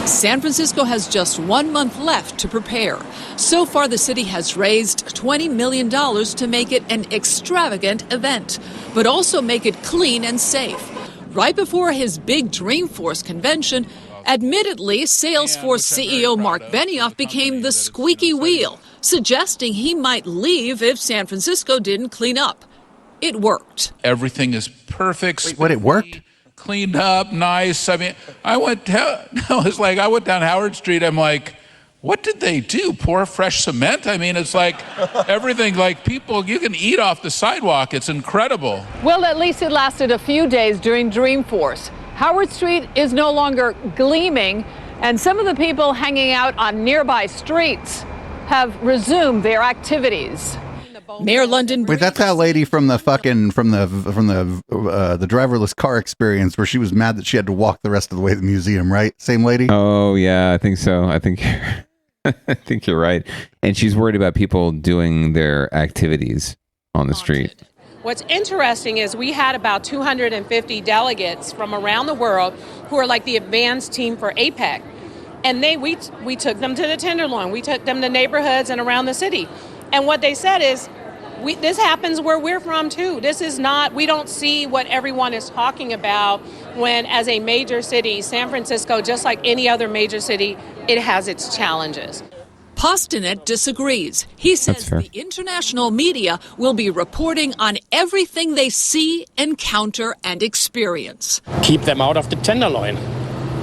San Francisco has just 1 month left to prepare. So far, the city has raised $20 million to make it an extravagant event, but also make it clean and safe. Right before his big Dreamforce convention, admittedly, Salesforce CEO Mark Benioff became the squeaky wheel, suggesting he might leave if San Francisco didn't clean up. It worked. Everything is perfect. Wait, what, it worked? Cleaned up, nice. I mean, I went down Howard Street. I'm like, what did they do? Pour fresh cement? I mean, it's like everything, like people, you can eat off the sidewalk. It's incredible. Well, at least it lasted a few days during Dreamforce. Howard Street is no longer gleaming, and some of the people hanging out on nearby streets have resumed their activities. Mayor London Wait, that's that lady from the fucking from the driverless car experience where she was mad that she had to walk the rest of the way to the museum, right? Same lady? Oh yeah, I think so. I think I think you're right. And she's worried about people doing their activities on the street. What's interesting is we had about 250 delegates from around the world who are like the advanced team for APEC. And we took them to the Tenderloin. We took them to neighborhoods and around the city. And what they said is, this happens where we're from too. This is not, we don't see what everyone is talking about when as a major city, San Francisco, just like any other major city, it has its challenges. Postanet disagrees. He says the international media will be reporting on everything they see, encounter, and experience. Keep them out of the Tenderloin.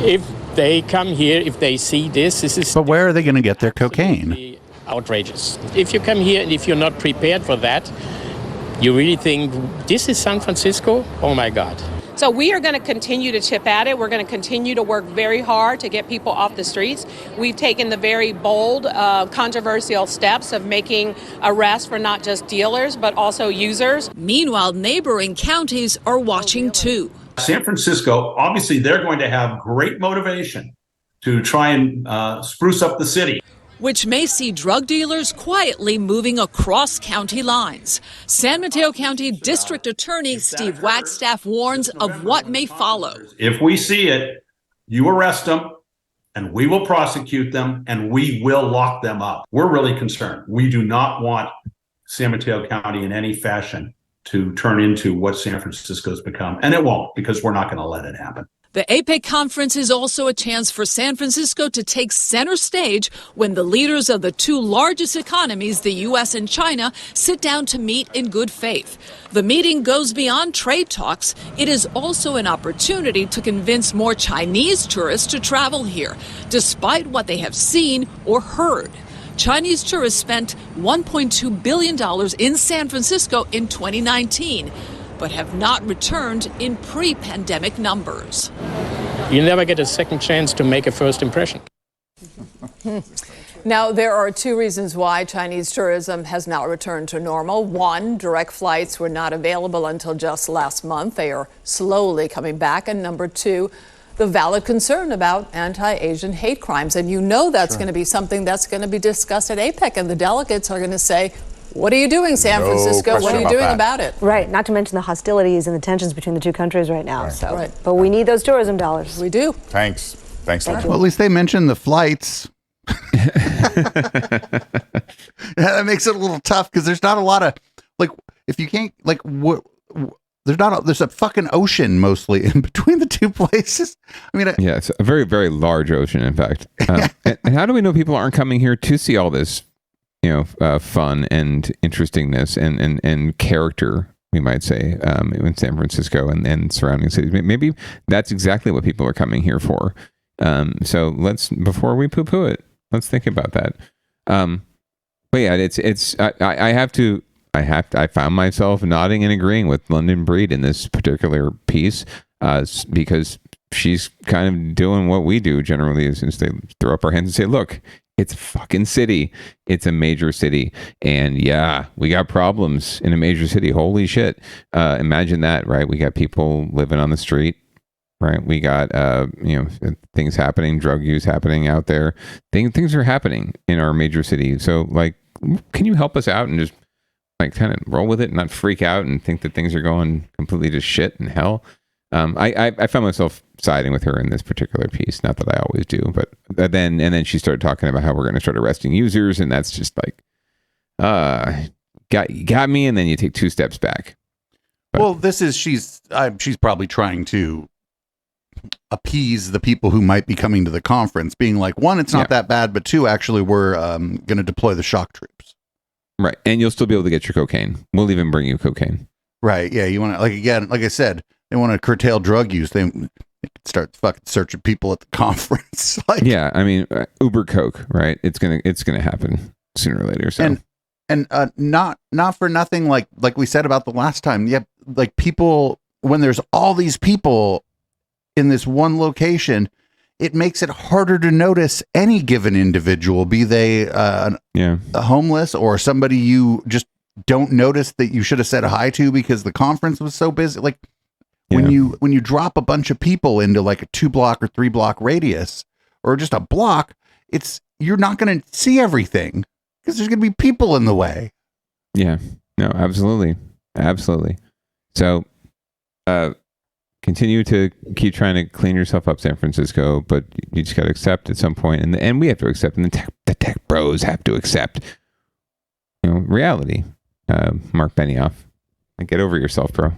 If they come here, if they see this is... But where are they going to get their cocaine? Outrageous. If you come here and if you're not prepared for that, you really think, this is San Francisco? Oh my God. So we are going to continue to chip at it. We're going to continue to work very hard to get people off the streets. We've taken the very bold, controversial steps of making arrests for not just dealers, but also users. Meanwhile, neighboring counties are watching too. San Francisco, obviously, they're going to have great motivation to try and spruce up the city, which may see drug dealers quietly moving across county lines. San Mateo County District Attorney Steve Wagstaff warns of what may follow. If we see it, you arrest them, and we will prosecute them, and we will lock them up. We're really concerned. We do not want San Mateo County in any fashion to turn into what San Francisco's become, and it won't, because we're not going to let it happen. The APEC conference is also a chance for San Francisco to take center stage when the leaders of the two largest economies, the U.S. and China, sit down to meet in good faith. The meeting goes beyond trade talks. It is also an opportunity to convince more Chinese tourists to travel here, despite what they have seen or heard. Chinese tourists spent $1.2 billion in San Francisco in 2019. But have not returned in pre-pandemic numbers. You never get a second chance to make a first impression. Now, there are two reasons why Chinese tourism has not returned to normal. One, direct flights were not available until just last month. They are slowly coming back. And number two, the valid concern about anti-Asian hate crimes. And you know that's going to be something that's going to be discussed at APEC. And the delegates are going to say, what are you doing, San Francisco? What are you doing about it? Right, not to mention the hostilities and the tensions between the two countries right now. But we need those tourism dollars. We do. Thanks. Well, at least they mentioned the flights. That makes it a little tough because there's not a lot of, like, if you can't, like, there's a fucking ocean mostly in between the two places. I mean, yeah, it's a very, very large ocean, in fact. And how do we know people aren't coming here to see all this? Fun and interestingness and character, we might say, in San Francisco and surrounding cities. Maybe that's exactly what people are coming here for. So let's, before we poo-poo it, let's think about that. But yeah, I found myself nodding and agreeing with London Breed in this particular piece because she's kind of doing what we do generally, since they throw up our hands and say, look, it's a fucking city. It's a major city. And yeah, we got problems in a major city. Holy shit. Imagine that, right? We got people living on the street, right? We got, things happening, drug use happening out there. Things are happening in our major city. So, like, can you help us out and just, like, kind of roll with it and not freak out and think that things are going completely to shit and hell? I found myself siding with her in this particular piece. Not that I always do, but then she started talking about how we're going to start arresting users, and that's just like, got me. And then you take two steps back. But, well, she's probably trying to appease the people who might be coming to the conference, being like, one, it's not that bad, but two, actually, we're going to deploy the shock troops. Right, and you'll still be able to get your cocaine. We'll even bring you cocaine. Right. Yeah. You want to, like, again, like I said, they want to curtail drug use. They could start fucking searching people at the conference. Like, yeah, I mean, Uber Coke, right? It's gonna happen sooner or later. So, and not for nothing. Like we said about the last time. Yeah, like people, when there's all these people in this one location, it makes it harder to notice any given individual, be they a homeless or somebody you just don't notice that you should have said hi to because the conference was so busy. Like when you drop a bunch of people into like a 2-block or 3-block radius or just a block, you're not going to see everything because there's going to be people in the way. Yeah, no, absolutely. So, continue to keep trying to clean yourself up, San Francisco, but you just got to accept at some point, and we have to accept, and the tech bros have to accept, reality. Mark Benioff, get over yourself, bro.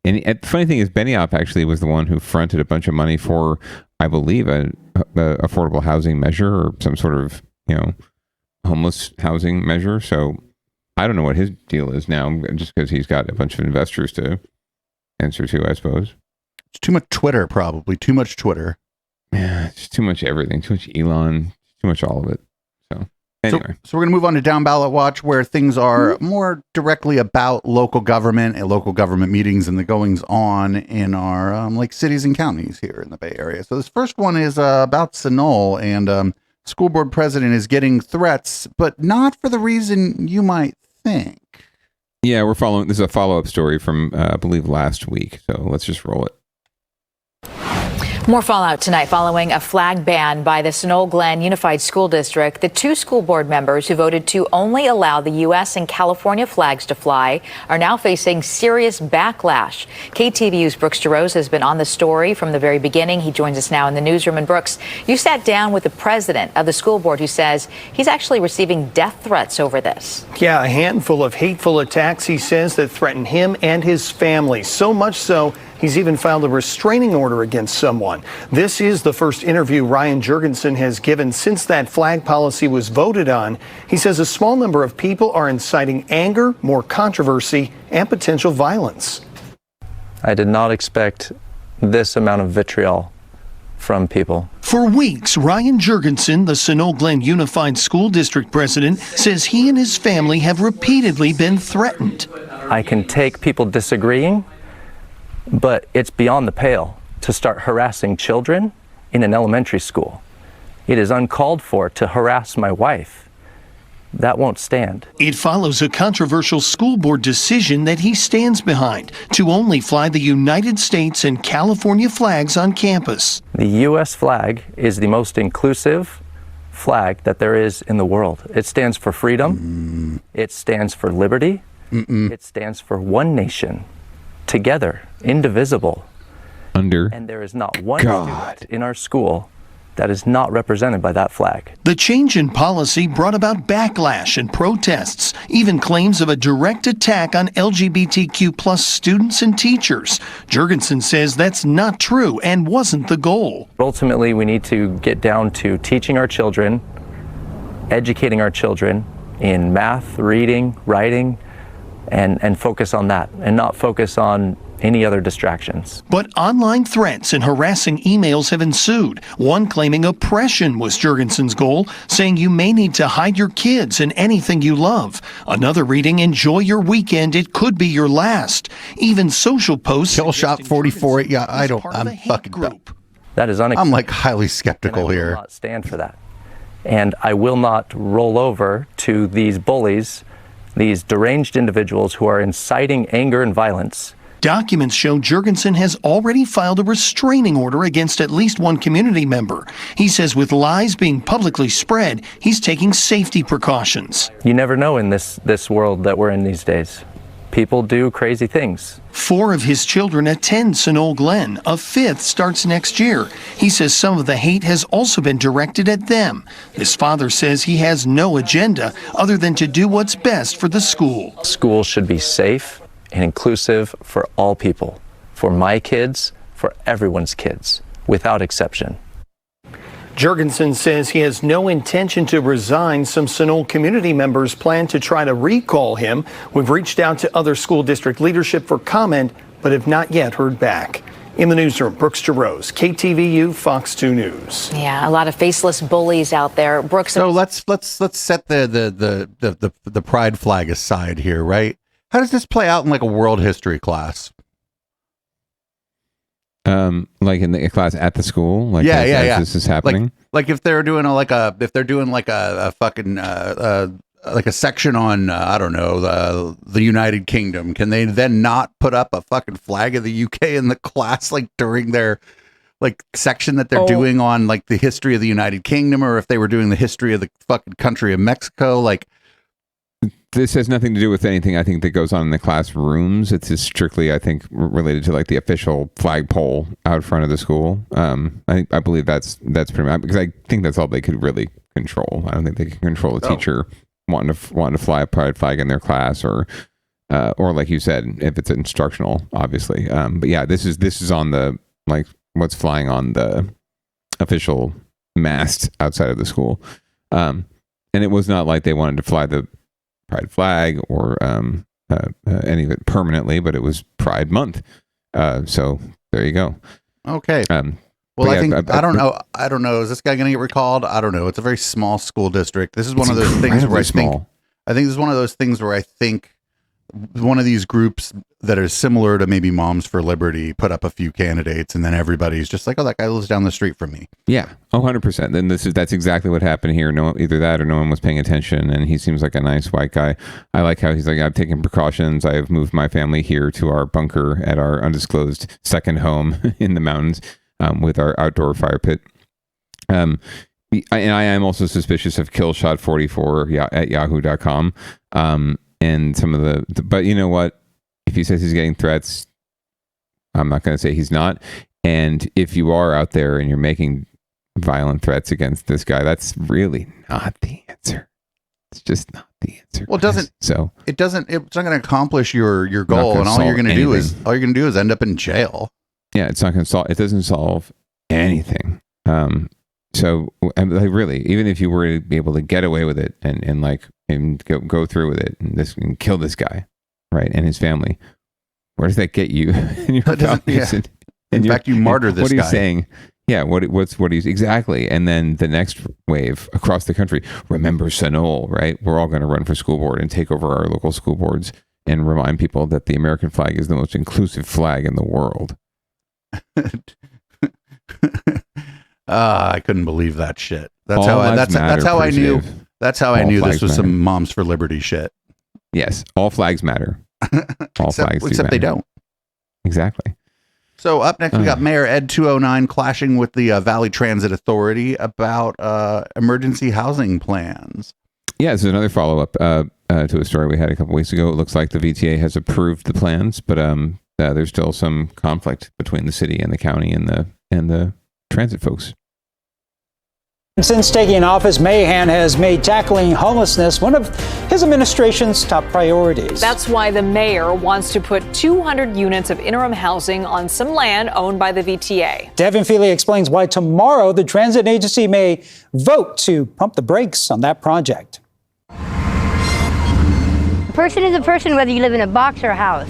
And the funny thing is, Benioff actually was the one who fronted a bunch of money for, I believe, a affordable housing measure or some sort of, homeless housing measure. So I don't know what his deal is now, just because he's got a bunch of investors to answer to, I suppose. It's too much Twitter, probably. Too much Twitter. Yeah, it's too much everything. Too much Elon. Too much all of it. So anyway. So we're going to move on to Down Ballot Watch, where things are more directly about local government and local government meetings and the goings on in our cities and counties here in the Bay Area. So this first one is about Sunol, and school board president is getting threats, but not for the reason you might think. Yeah, we're following. This is a follow-up story from, I believe, last week. So let's just roll it. More fallout tonight following a flag ban by the Sunol Glen Unified School District. The 2 school board members who voted to only allow the U.S. and California flags to fly are now facing serious backlash. KTVU's Brooks DeRose has been on the story from the very beginning. He joins us now in the newsroom. And Brooks, you sat down with the president of the school board who says he's actually receiving death threats over this. Yeah, a handful of hateful attacks, he says, that threaten him and his family. So much so, he's even filed a restraining order against someone. This is the first interview Ryan Jurgensen has given since that flag policy was voted on. He says a small number of people are inciting anger, more controversy, and potential violence. I did not expect this amount of vitriol from people. For weeks, Ryan Jurgensen, the Sunol Glen Unified School District president, says he and his family have repeatedly been threatened. I can take people disagreeing, but it's beyond the pale to start harassing children in an elementary school. It is uncalled for to harass my wife. That won't stand. It follows a controversial school board decision that he stands behind to only fly the United States and California flags on campus. The U.S. flag is the most inclusive flag that there is in the world. It stands for freedom. It stands for liberty. It stands for one nation, together, indivisible. And there is not one student in our school that is not represented by that flag. The change in policy brought about backlash and protests, even claims of a direct attack on LGBTQ plus students and teachers. Jurgensen says that's not true and wasn't the goal. Ultimately, we need to get down to teaching our children, educating our children in math, reading, writing, and focus on that and not focus on any other distractions. But online threats and harassing emails have ensued, one claiming oppression was Jurgensen's goal, saying you may need to hide your kids and anything you love. Another reading, enjoy your weekend, it could be your last. Even social posts. Kill Shot 44, yeah, I'm fucking group. That is unacceptable. I'm like highly skeptical here. I will not stand for that. And I will not roll over to these bullies, these deranged individuals who are inciting anger and violence. Documents show Jurgensen has already filed a restraining order against at least one community member. He says with lies being publicly spread, he's taking safety precautions. You never know in this world that we're in these days. People do crazy things. 4 of his children attend Sunol Glen. A 5th starts next year. He says some of the hate has also been directed at them. His father says he has no agenda other than to do what's best for the school. Schools should be safe and inclusive for all people, for my kids, for everyone's kids, without exception. Jurgensen says he has no intention to resign. Some Sunol community members plan to try to recall him. We've reached out to other school district leadership for comment, but have not yet heard back. In the newsroom, Brooks DeRose, KTVU, Fox 2 News. Yeah, a lot of faceless bullies out there. Brooks. So let's set the pride flag aside here, right? How does this play out in like a world history class? Like in the class at the school, like as this is happening. Like if they're doing a fucking a section on I don't know, the United Kingdom, can they then not put up a fucking flag of the UK in the class like during their like section that they're doing on like the history of the United Kingdom, or if they were doing the history of the fucking country of Mexico? Like, this has nothing to do with anything I think that goes on in the classrooms. It's just strictly, I think, related to like the official flagpole out front of the school. I believe that's pretty much, because I think that's all they could really control. I don't think they can control a teacher wanting to fly a pride flag in their class, or like you said, if it's instructional, obviously. But yeah, this is on the like what's flying on the official mast outside of the school. And it was not like they wanted to fly the pride flag or any of it permanently, but it was Pride Month. So there you go. Okay. Well, I think I don't know. I don't know. Is this guy going to get recalled? I don't know. It's a very small school district. This is one of those things where I think this is one of those things where I think one of these groups that are similar to maybe Moms for Liberty put up a few candidates, and then everybody's just like, oh, that guy lives down the street from me. Yeah, 100%. Then that's exactly what happened here. Either that or no one was paying attention, and he seems like a nice white guy. I like how he's like, I've taken precautions. I have moved my family here to our bunker at our undisclosed second home in the mountains with our outdoor fire pit. And I am also suspicious of Killshot44 at yahoo.com. And some of the, but you know what? If he says he's getting threats, I'm not going to say he's not. And if you are out there and you're making violent threats against this guy, that's really not the answer. It's just not the answer. Well, it's not going to accomplish your goal, and all you're going to do is end up in jail. Yeah, it's not going to solve. It doesn't solve anything. So like really, even if you were to be able to get away with it and go through with it and kill this guy, right, and his family, where does that get you? In fact, you martyr this guy. What are you saying? Yeah, what he's exactly. And then the next wave across the country, remember Sanol, right? We're all going to run for school board and take over our local school boards and remind people that the American flag is the most inclusive flag in the world. I couldn't believe that shit. That's how I knew this was some Moms for Liberty shit. Yes, all flags matter. All flags except they don't. Exactly. So up next, we got Mayor Ed 209 clashing with the Valley Transit Authority about emergency housing plans. Yeah, this is another follow-up to a story we had a couple weeks ago. It looks like the VTA has approved the plans, but there's still some conflict between the city and the county and the transit folks. Since taking office, Mahan has made tackling homelessness one of his administration's top priorities. That's why the mayor wants to put 200 units of interim housing on some land owned by the VTA. Devin Feely explains why tomorrow the transit agency may vote to pump the brakes on that project. A person is a person whether you live in a box or a house.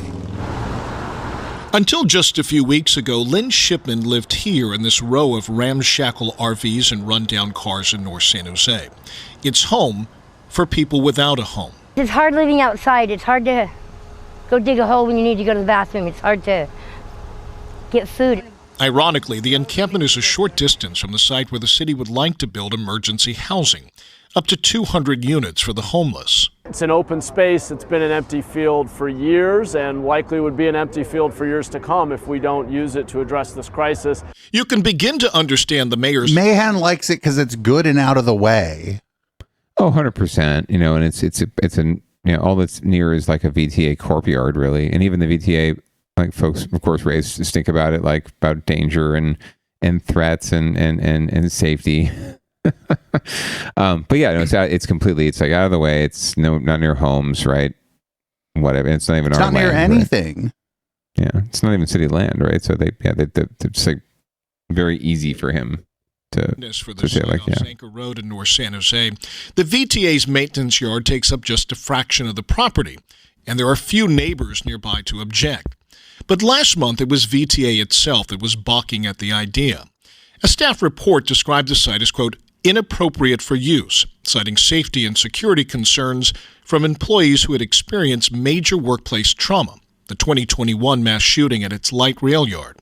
Until just a few weeks ago, Lynn Shipman lived here in this row of ramshackle RVs and rundown cars in North San Jose. It's home for people without a home. It's hard living outside. It's hard to go dig a hole when you need to go to the bathroom. It's hard to get food. Ironically, the encampment is a short distance from the site where the city would like to build emergency housing, up to 200 units for the homeless. It's an open space. It's been an empty field for years and likely would be an empty field for years to come if we don't use it to address this crisis. You can begin to understand the mayor's... Mahan likes it because it's good and out of the way. Oh, 100%. And it's all that's near is like a VTA courtyard, really. And even the VTA, like folks, of course, stink about it, like about danger and threats and safety. But yeah, no, it's completely, it's like out of the way. It's not near homes, right? Whatever. It's not even it's our not near land, anything. Right? Yeah, it's not even city land, right? So it's like very easy for him to say like, yeah. Anchor Road in North San Jose. The VTA's maintenance yard takes up just a fraction of the property, and there are few neighbors nearby to object. But last month, it was VTA itself that was balking at the idea. A staff report described the site as, quote, inappropriate for use, citing safety and security concerns from employees who had experienced major workplace trauma, the 2021 mass shooting at its light rail yard.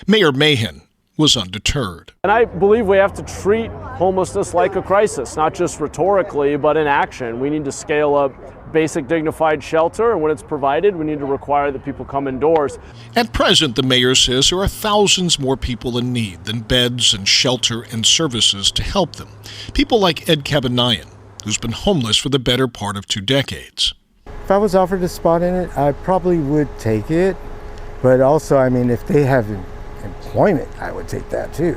Mayor Mahan was undeterred. And I believe we have to treat homelessness like a crisis, not just rhetorically, but in action. We need to scale up basic dignified shelter, and when it's provided, we need to require that people come indoors. At present, the mayor says there are thousands more people in need than beds and shelter and services to help them. People like Ed Cabanayan, who's been homeless for the better part of 2 decades. If I was offered a spot in it, I probably would take it. But also, I mean, if they have employment, I would take that too.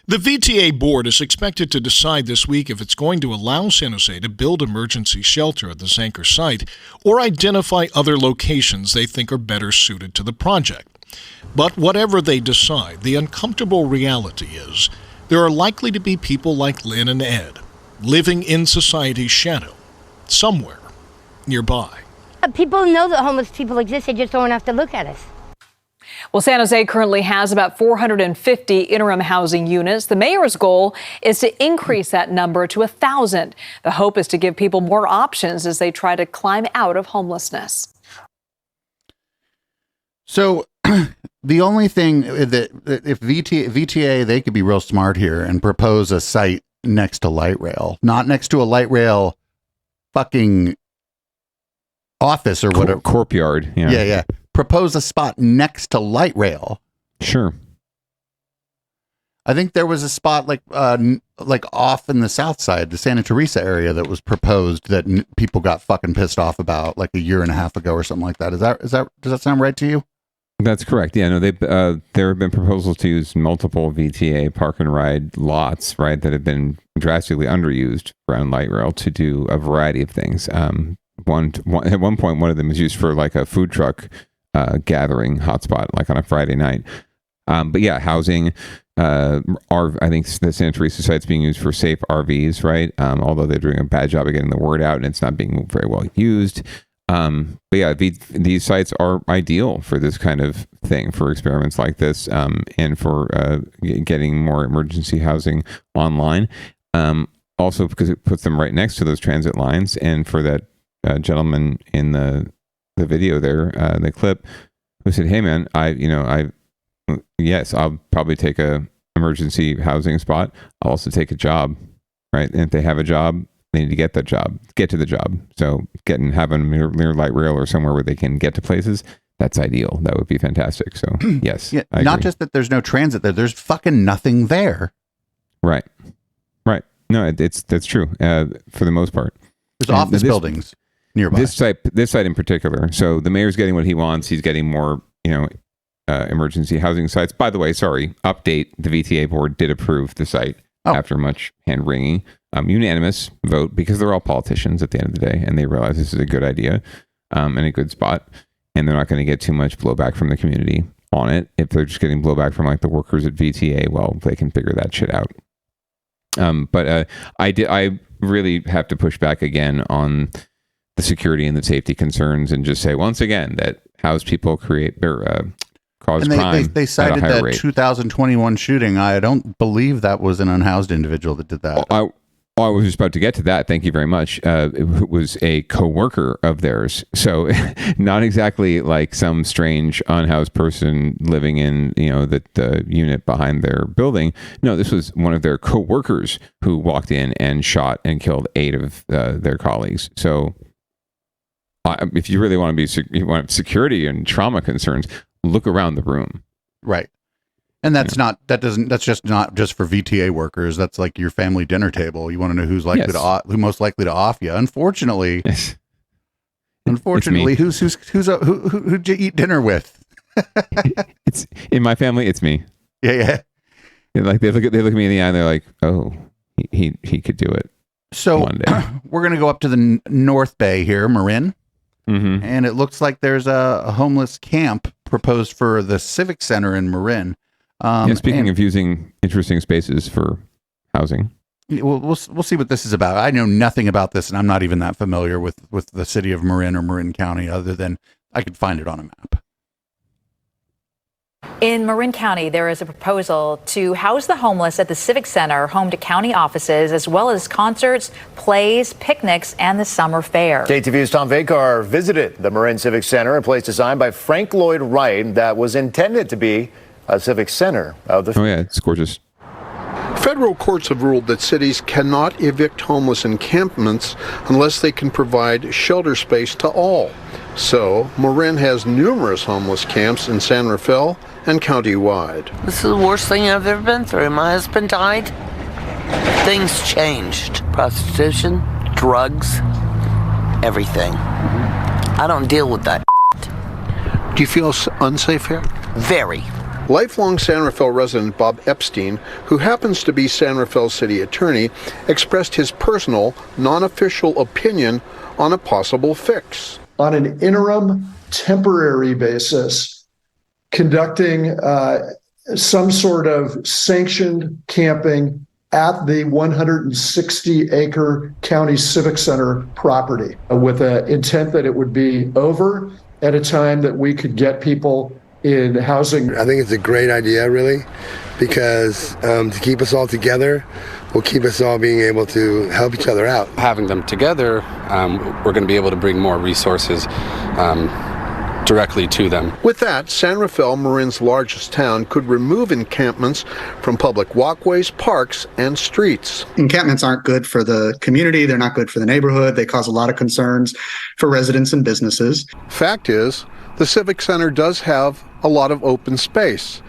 The VTA board is expected to decide this week if it's going to allow San Jose to build emergency shelter at the Zanker site or identify other locations they think are better suited to the project. But whatever they decide, the uncomfortable reality is there are likely to be people like Lynn and Ed living in society's shadow somewhere nearby. People know that homeless people exist, they just don't have to look at us. Well, San Jose currently has about 450 interim housing units. The mayor's goal is to increase that number to 1,000. The hope is to give people more options as they try to climb out of homelessness. So the only thing that if VTA, they could be real smart here and propose a site next to light rail, not next to a light rail fucking office or whatever. Corp yard. Yeah. Propose a spot next to light rail. Sure. I think there was a spot like off in the south side, the Santa Teresa area, that was proposed that people got fucking pissed off about like a year and a half ago or something like that. Does that sound right to you? That's correct. Yeah, no, there have been proposals to use multiple VTA park and ride lots, right, that have been drastically underused around light rail to do a variety of things. At one point, one of them was used for like a food truck gathering hotspot, like on a Friday night. But yeah, housing. I think the Santa Teresa site's being used for safe RVs, right? Although they're doing a bad job of getting the word out, and it's not being very well used. But yeah, these sites are ideal for this kind of thing, for experiments like this, and for getting more emergency housing online. Also, because it puts them right next to those transit lines, and for that gentleman in the video there, the clip, who said, "Hey man, yes, I'll probably take a emergency housing spot. I'll also take a job, right? And if they have a job, they need to get to the job. So have them near light rail or somewhere where they can get to places. That's ideal. That would be fantastic. So yes, yeah, not just that there's no transit there. There's fucking nothing there. Right. No, that's true. For the most part, there's office buildings nearby. This site in particular. So the mayor's getting what he wants. He's getting more, emergency housing sites. By the way, update. The VTA board did approve the site after much hand wringing. Unanimous vote, because they're all politicians at the end of the day, and they realize this is a good idea and a good spot, and they're not going to get too much blowback from the community on it. If they're just getting blowback from like the workers at VTA, well, they can figure that shit out. But I really have to push back again on the security and the safety concerns, and just say once again that house people cause crime. They cited that rate. 2021 shooting. I don't believe that was an unhoused individual that did that. I was just about to get to that. Thank you very much. It was a coworker of theirs. So not exactly like some strange unhoused person living in, the unit behind their building. No, this was one of their coworkers who walked in and shot and killed 8 of their colleagues. So if you really want to you want security and trauma concerns, look around the room. Right. And that's just not just for VTA workers. That's like your family dinner table. You want to know who's most likely to off you. Unfortunately, who'd you eat dinner with? It's in my family. It's me. Yeah. Like they look at me in the eye and they're like, "Oh, he could do it." So one day. We're going to go up to the North Bay here, Marin. Mm-hmm. And it looks like there's a homeless camp proposed for the Civic Center in Marin. Speaking of using interesting spaces for housing, we'll see what this is about. I know nothing about this, and I'm not even that familiar with the city of Marin or Marin County, other than I could find it on a map. In Marin County, there is a proposal to house the homeless at the Civic Center, home to county offices, as well as concerts, plays, picnics, and the summer fair. KTVU's Tom Vakar visited the Marin Civic Center, a place designed by Frank Lloyd Wright that was intended to be civic center of the. Oh yeah, it's gorgeous. Federal courts have ruled that cities cannot evict homeless encampments unless they can provide shelter space to all. So, Marin has numerous homeless camps in San Rafael and countywide. This is the worst thing I've ever been through. My husband died. Things changed. Prostitution, drugs, everything. I don't deal with that. Do you feel unsafe here? Very. Lifelong San Rafael resident Bob Epstein, who happens to be San Rafael city attorney, expressed his personal, non-official opinion on a possible fix. On an interim, temporary basis, conducting some sort of sanctioned camping at the 160-acre county civic center property with an intent that it would be over at a time that we could get people in housing. I think it's a great idea, really, because to keep us all together will keep us all being able to help each other out. Having them together, we're going to be able to bring more resources directly to them. With that, San Rafael, Marin's largest town, could remove encampments from public walkways, parks, and streets. Encampments aren't good for the community. They're not good for the neighborhood. They cause a lot of concerns for residents and businesses. Fact is, the Civic Center does have a lot of open space,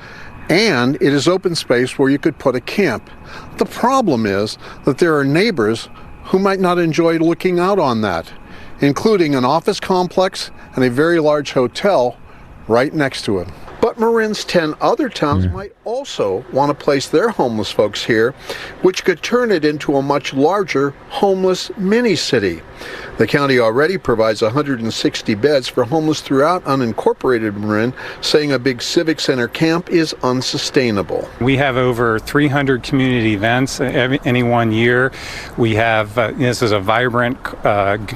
and it is open space where you could put a camp. The problem is that there are neighbors who might not enjoy looking out on that, including an office complex and a very large hotel right next to it. But Marin's 10 other towns might also want to place their homeless folks here, which could turn it into a much larger homeless mini-city. The county already provides 160 beds for homeless throughout unincorporated Marin, saying a big civic center camp is unsustainable. We have over 300 community events any one year. We have, this is a vibrant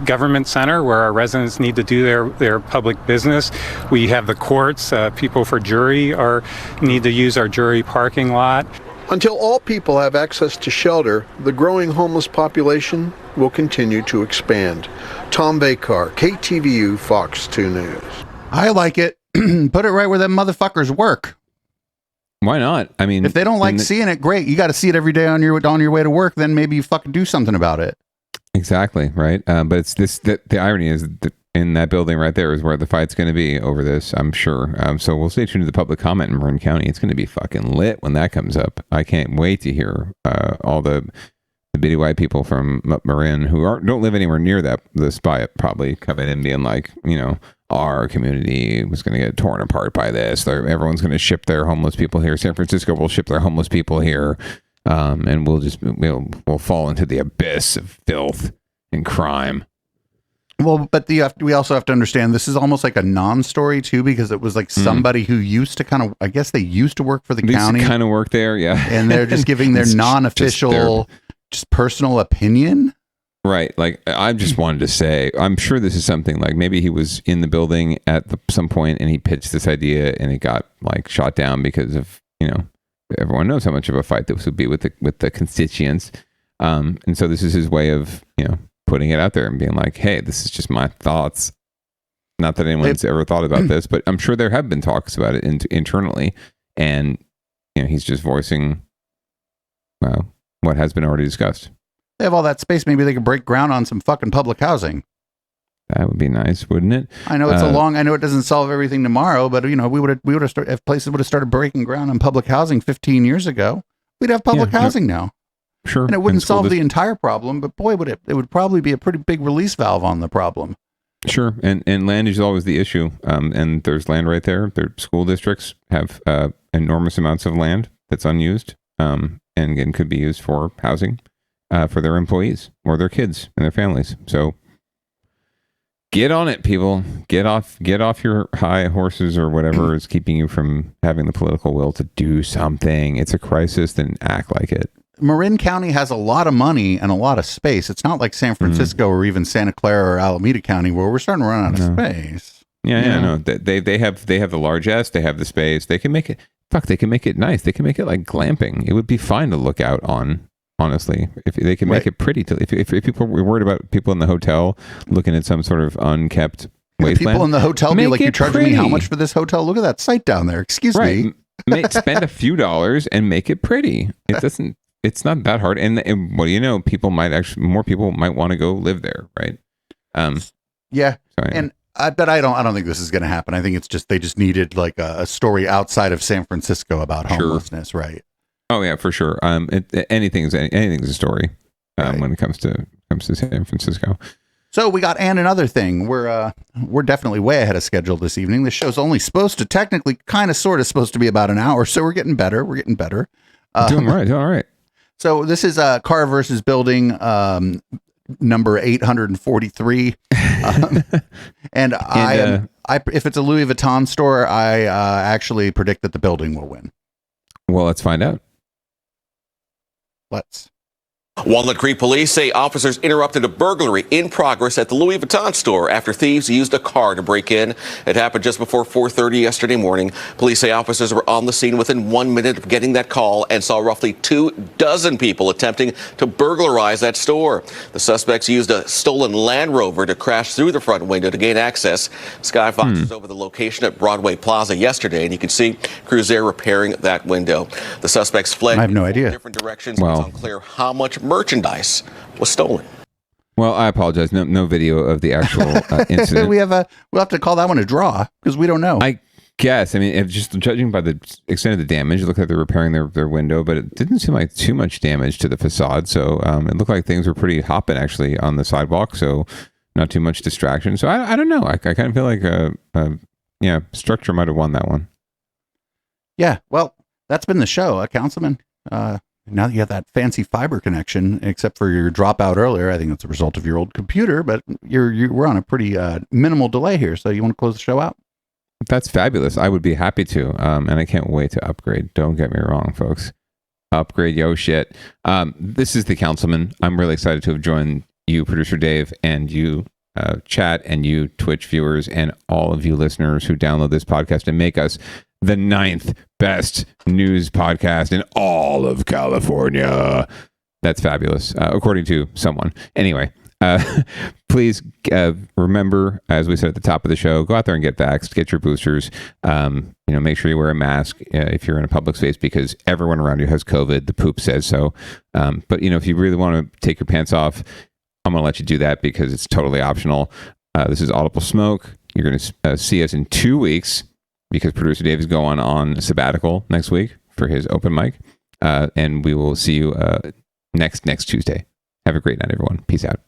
government center where our residents need to do their public business. We have the courts, people for jury need to use our jury parking lot. Until all people have access to shelter, the growing homeless population will continue to expand. Tom Bakar, KTVU, Fox 2 News. I like it. Put it right where them motherfuckers work. Why not? I mean, if they don't like seeing it, great. You got to see it every day on your way to work. Then maybe you fucking do something about it. Exactly, right? But it's the irony is that in that building right there is where the fight's going to be over this, I'm sure. So we'll stay tuned to the public comment in Marin County. It's going to be fucking lit when that comes up. I can't wait to hear all the bitty white people from Marin who don't live anywhere near the spot probably coming in being like, our community was going to get torn apart by this. Everyone's going to ship their homeless people here. San Francisco will ship their homeless people here. And we'll fall into the abyss of filth and crime. Well, but we also have to understand this is almost like a non-story too, because it was like somebody who used to I guess they used to work for the county. Kind of work there, yeah. And they're just giving their non-official, just personal opinion. Right. Like, I just wanted to say, I'm sure this is something like maybe he was in the building at some point and he pitched this idea and it got like shot down because of, everyone knows how much of a fight this would be with the constituents. And so this is his way of, putting it out there and being like, hey, this is just my thoughts. Not that anyone's ever thought about this, but I'm sure there have been talks about it internally. And, he's just voicing what has been already discussed. They have all that space. Maybe they could break ground on some fucking public housing. That would be nice, wouldn't it? I know it's I know it doesn't solve everything tomorrow, but we would have started, if places would have started breaking ground on public housing 15 years ago, we'd have public housing now. Sure. And it wouldn't solve the entire problem, but boy, would it would probably be a pretty big release valve on the problem. Sure. And land is always the issue. And there's land right there. Their school districts have enormous amounts of land that's unused and again could be used for housing for their employees or their kids and their families. So get on it, people. Get off your high horses or whatever is keeping you from having the political will to do something. It's a crisis, then act like it. Marin County has a lot of money and a lot of space. It's not like San Francisco or even Santa Clara or Alameda County where we're starting to run out of space. Yeah, no. They have the largesse, they have the space. They can make it they can make it nice. They can make it like glamping. It would be fine to look out on, honestly. If they can make it pretty if people were worried about people in the hotel looking at some sort of unkept wasteland. People in the hotel be like, you're charging me how much for this hotel? Look at that site down there. Excuse me. Spend a few dollars and make it pretty. It's not that hard. And what do you know? More people might want to go live there, right? Yeah. So and but I don't think this is going to happen. I think it's just they just needed like a story outside of San Francisco about homelessness, right? Oh yeah, for sure. Anything's a story when it comes to San Francisco. So we got another thing. We're definitely way ahead of schedule this evening. This show's only supposed to technically, kind of, sort of supposed to be about an hour. So we're getting better. Doing all right. So this is Car versus Building, number 843. And if it's a Louis Vuitton store, I actually predict that the building will win. Well, let's find out. Let's. Walnut Creek police say officers interrupted a burglary in progress at the Louis Vuitton store after thieves used a car to break in. It happened just before 4:30 yesterday morning. Police say officers were on the scene within 1 minute of getting that call and saw roughly 24 people attempting to burglarize that store. The suspects used a stolen Land Rover to crash through the front window to gain access. Sky Fox was over the location at Broadway Plaza yesterday, and you can see crews there repairing that window. The suspects fled. I have no idea. Different directions. It's unclear how much merchandise was stolen. Well, I apologize. No video of the actual incident. We'll have to call that one a draw because we don't know. I guess. I mean, if just judging by the extent of the damage, it looked like they're repairing their window, but it didn't seem like too much damage to the facade. So it looked like things were pretty hopping actually on the sidewalk. So not too much distraction. So I don't know. I kind of feel like structure might have won that one. Yeah. Well, that's been the show, Councilman. Now that you have that fancy fiber connection, except for your dropout earlier, I think it's a result of your old computer, but we're on a pretty minimal delay here. So you want to close the show out? That's fabulous. I would be happy to. And I can't wait to upgrade. Don't get me wrong, folks. Upgrade yo shit. This is the Councilman. I'm really excited to have joined you, Producer Dave, and you, chat, and you, Twitch viewers, and all of you listeners who download this podcast and make us the 9th best news podcast in all of California. That's fabulous, according to someone. Anyway, please remember, as we said at the top of the show, go out there and get vaxxed, get your boosters. Make sure you wear a mask if you're in a public space because everyone around you has COVID. The poop says so. But if you really want to take your pants off, I'm going to let you do that because it's totally optional. This is Audible Smoke. You're going to see us in 2 weeks. Because Producer Dave is going on sabbatical next week for his open mic. And we will see you next Tuesday. Have a great night, everyone. Peace out.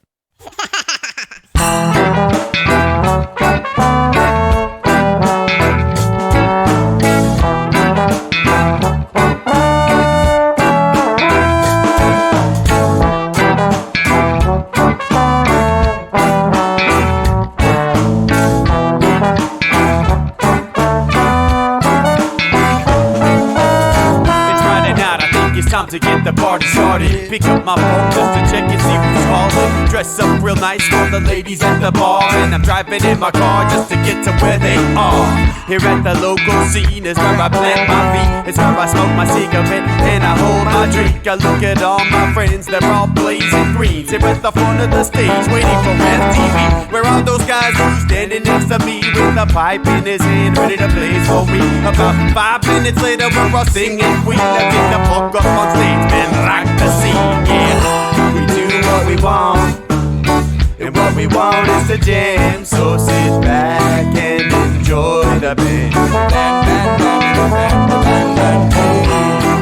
Time to get the party started. Pick up my phone just to check and see who's calling. Dress up real nice for the ladies at the bar, and I'm driving in my car just to get to where they are. Here at the local scene is where I plant my feet. It's where I smoke my cigarette and I hold my drink. I look at all my friends, they're all blazing greens. Here at the front of the stage, waiting for MTV. Where are those guys who's standing next to me with a pipe in his hand, ready to blaze for me? About 5 minutes later, we're all singing Queen. I get the fuck up on stage, man, rock the scene, yeah. We do what we want, and what we want is to jam. So sit back and enjoy the band.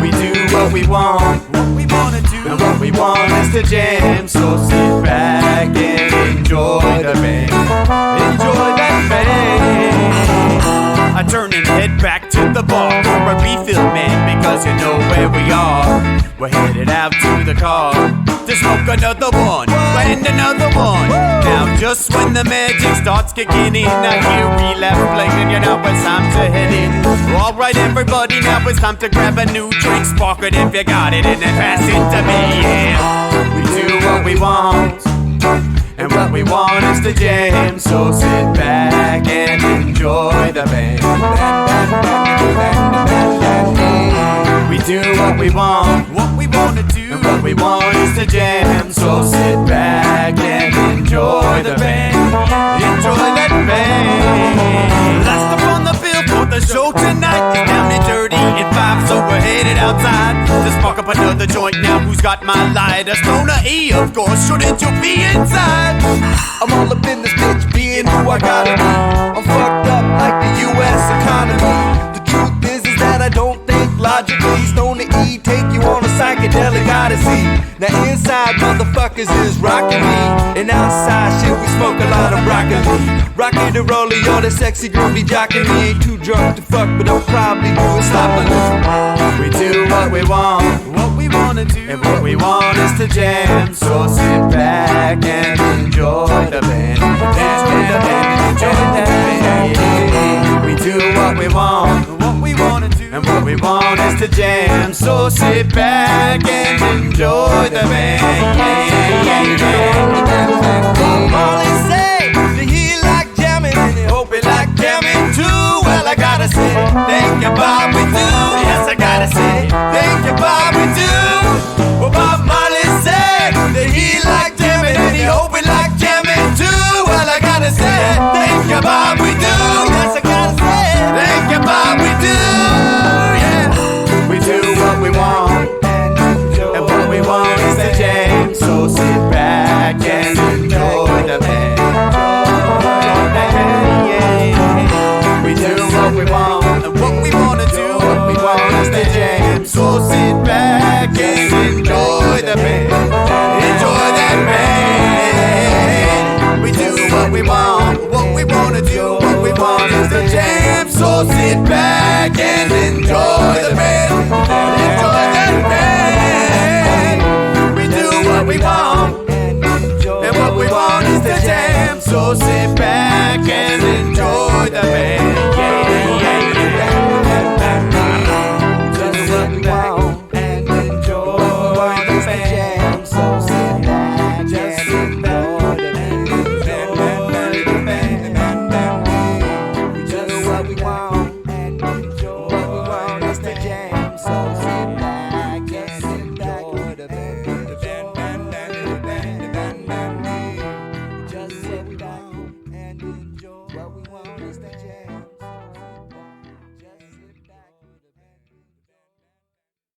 We do what we want, and what we want is to jam. So sit back and enjoy the band. Enjoy that band. I turn and head back to the bar for a refill, man, because you know where we are. We're headed out to the car to smoke another one and another one. Now just when the magic starts kicking in, I hear relapse playing, you know it's time to head in. Alright everybody, now it's time to grab a new drink, spark it if you got it, and then pass it to me, yeah. We do what we want, and what we want is to jam. So sit back and enjoy the band. We do what we want to do, and what we want is to jam. So sit back and enjoy the band. Enjoy that band. Last up on the bill for the a show tonight. It's down at 30 and 5, so we're headed outside to spark up another joint. Now who's got my lighter? Stoner E, of course. Shouldn't you be inside? I'm all up in this bitch, being who I gotta be. I'm fucked up like the U.S. economy. The truth is that I don't think logically. Stoner E take you on a psychedelic odyssey. Now inside motherfuckers is rockin' me, and outside shit we smoke a lot of broccoli. Rocky the roller, yo, that sexy girl be jockin' me. Ain't too drunk to fuck, but I'll probably do it sloppily. We do what we want, what we wanna do, and what we want is to jam. So sit back and enjoy the band. Enjoy the band and enjoy the band. We do what we want, what we wanna do, and what we want is to jam. So sit back and enjoy the band.